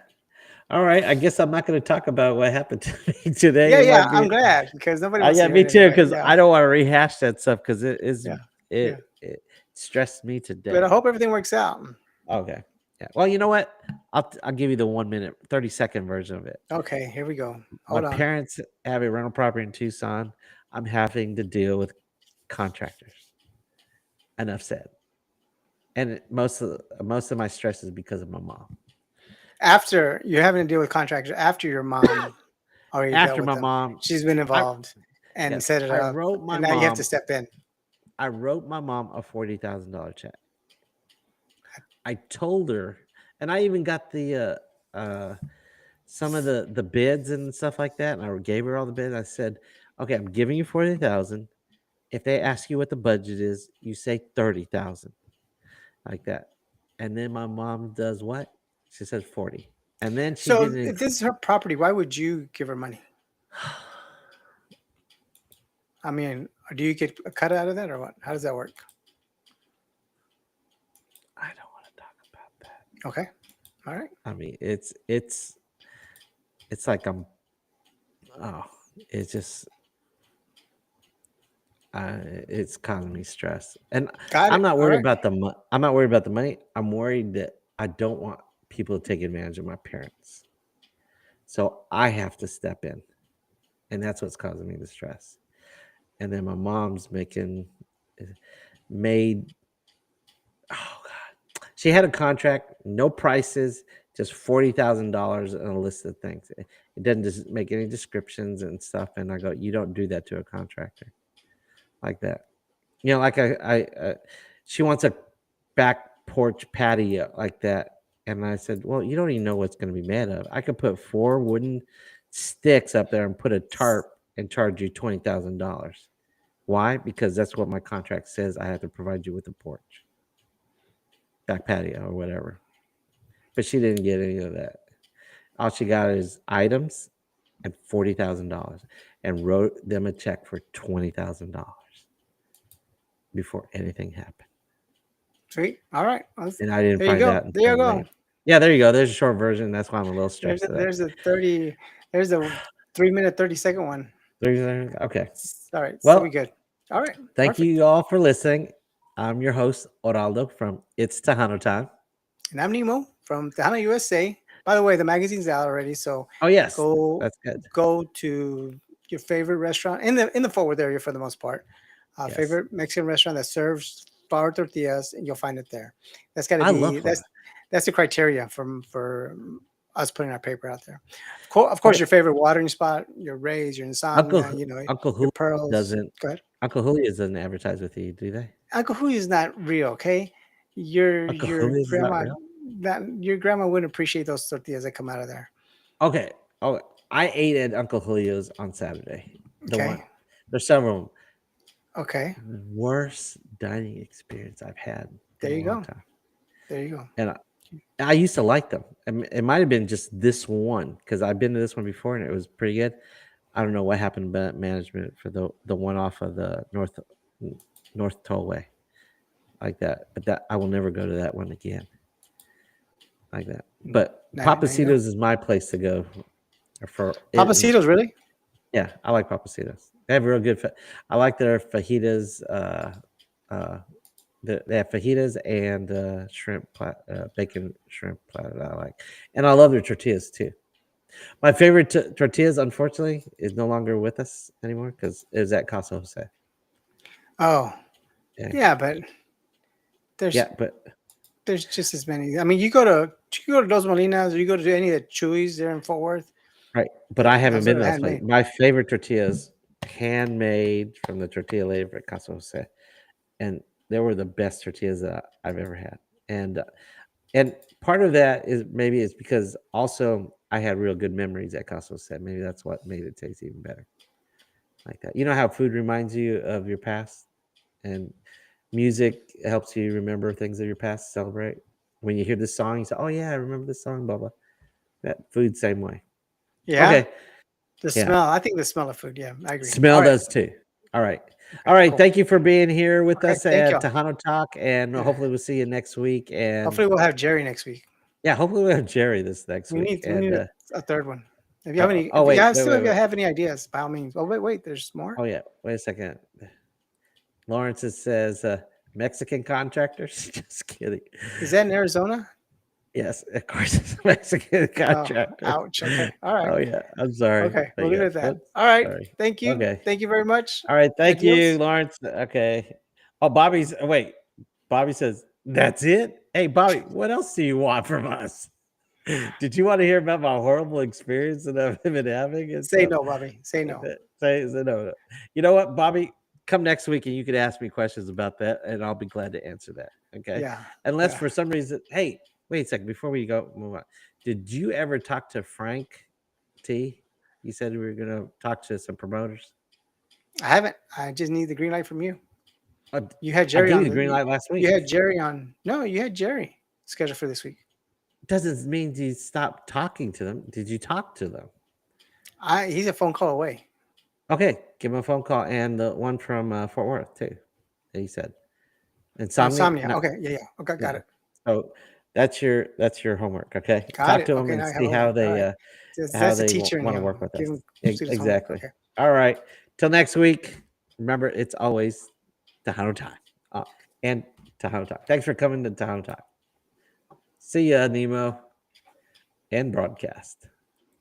All right. I guess I'm not going to talk about what happened to me today. Yeah, It yeah. might be I'm glad because nobody wants yeah, to hear me it too. anyway. Because Yeah, I don't want to rehash that stuff because yeah, yeah. it stressed me But I today. hope everything works out. Okay. Yeah. Well, you know what? I'll give you the 1 minute, 30-second version of it. Okay, here we go. My Hold on. parents have a rental property in Tucson. I'm having to deal with contractors. Enough said. And most of my stress is because of my mom. After you're having to deal with contractors, after your mom already dealt After with my them, mom, she's been I involved and yes, set it I up, wrote my and now you have to mom. step in. I wrote my mom a $40,000 check. I told her, and I even got some of the bids and stuff like that, and I gave her all the bids. I said, "Okay, I'm giving you 40,000. If they ask you what the budget is, you say 30,000, like that." And then my mom does what? She says 40, and then she So didn't. if this is her property, why would you give her money? I mean, do you get a cut out of that or what? How does that work? I don't want to talk about that. Okay, all right. I mean, it's like oh, it's just it's causing me stress, and Got I'm it. not All worried right. about I'm not worried about the money. I'm worried that I don't want people to take advantage of my parents, so I have to step in, and that's what's causing me the stress. And then my mom's eh, made oh god, she had a contract, no prices, just $40,000 and a list of things. It doesn't just make any descriptions and stuff. And I go, you don't do that to a contractor like that. Like she wants a back porch patio like that. And I said, well, you don't even know what's going to be made of. I could put 4 wooden sticks up there and put a tarp and charge you $20,000. Why? Because that's what my contract says. I have to provide you with a porch, back patio, or whatever. But she didn't get any of that. All she got is items and $40,000, and wrote them a check for $20,000 before anything happened. Sweet. All right. And I didn't There you find go. out There you until go. late. Yeah, there you go. There's a short version. That's why I'm a little There's stressed a, today. there's a 30. There's a 3 minute 30-second one. Okay. All right. So we Well, good. All right. thank Perfect. you all for listening. I'm your host, Oraldo from It's Tejano Time. And I'm Nemo from Tejano, USA. By the way, the magazine's out already, so Oh, yes. go That's good. go to your favorite restaurant in the Fort Worth area for the most part. Yes. Favorite Mexican restaurant that serves flour tortillas, and you'll find it there. That's got to I love be Florida. that's the criteria for us putting our paper out there. Of course, Okay. your favorite watering spot, your Rays, your Uncle Insomnia, Uncle your Julio Pearls. doesn't Go ahead. Uncle Julio doesn't advertise with you, do they? Uncle Hui is not real, okay? Your Uncle your Julio's is not grandma real. that your grandma wouldn't appreciate those tortillas that come out of there. Okay. Oh, I ate at Uncle Julio's on Saturday. The one Okay. there's several of 'em. Okay. Worst dining experience I've had There in a you long go. time. There you go. And I used to like them. It might have been just this one because I've been to this one before and it was pretty good. I don't know what happened to management for the one off of the North Tollway like that, but that I will never go to that one again like that. But Now you know. Papacitos is my place to go for it. Papacitos, really? Yeah, I like Papacitos. They have real good. I like their fajitas. Uh, they have fajitas and bacon shrimp platter that I like, and I love their tortillas too. My favorite tortillas, unfortunately, is no longer with us anymore because it was at Casa Jose. Oh, Yeah, yeah, but there's yeah, but there's just as many. I mean, you go to Dos Molinas or you go to any of the Chuy's there in Fort Worth. right. But I haven't Those are been to those places. handmade. My favorite tortillas, handmade from the tortilla lady at Casa Jose, and they were the best tortillas that I've ever had. And part of that is because also I had real good memories at Casa Jose. Maybe that's what made it taste even better. Like that. You know how food reminds you of your past, and music helps you remember things of your past, celebrate. When you hear this song, you say, "Oh yeah, I remember this song." Blah blah. That food, same way. Yeah, Okay, the yeah. smell. I think the smell of food. Yeah, I agree. All Smell right. does too. All right. Okay. All right. Cool. Thank you for being here with Okay. us Thank at you. Tejano Talk, and Yeah. hopefully we'll see you next week. And Hopefully, we'll have Jerry next week. yeah, hopefully we'll have Jerry this next We week. need we And need a third one. If you have oh, any, oh if you wait, have wait, still wait, if you wait. have any ideas, by all means. Oh wait, there's more. Oh yeah, wait a second. Lawrence says Mexican contractors. Just kidding. Is that in Arizona? Yes, of course, it's a Mexican Oh, contractor. ouch. Okay. All right. Oh yeah, I'm sorry, Okay. but We'll leave yeah, it at that. oops, All right. sorry. Thank you. Okay, Thank you very much. all right, thank you, Adios. Lawrence. Okay. Oh, Bobby's. Wait, Bobby says that's it. Hey, Bobby, what else do you want from us? Did you want to hear about my horrible experience that I've been having and Say stuff no, Bobby. Say like no. that? Say no, no. You know what, Bobby? Come next week and you could ask me questions about that, and I'll be glad to answer that. Okay. Yeah. Unless Yeah. for some reason, hey, wait a second before we go move on. Did you ever talk to Frank T? You said we were gonna talk to some promoters. I haven't. I just need the green light from you. Uh, You had I Jerry gave you on the green light last you week. had Jerry on. No, you had Jerry scheduled for this week. Doesn't mean you stop talking to them. Did you talk to them? He's a phone call away. Okay, give him a phone call and the one from Fort Worth too. That he said insomnia. Insomnia. No, Okay. Yeah. Yeah. Okay. Got yeah. it. So that's your homework. Okay, Got talk it. to them Okay. and Now I have see homework. All right. how That's the they teacher in want to work him. with Give us. him students homework. Exactly. Okay. All right. Till next week. Remember, it's always Tejano time and Tejano time. Thanks for coming to Tejano time. See ya, Nemo, and broadcast.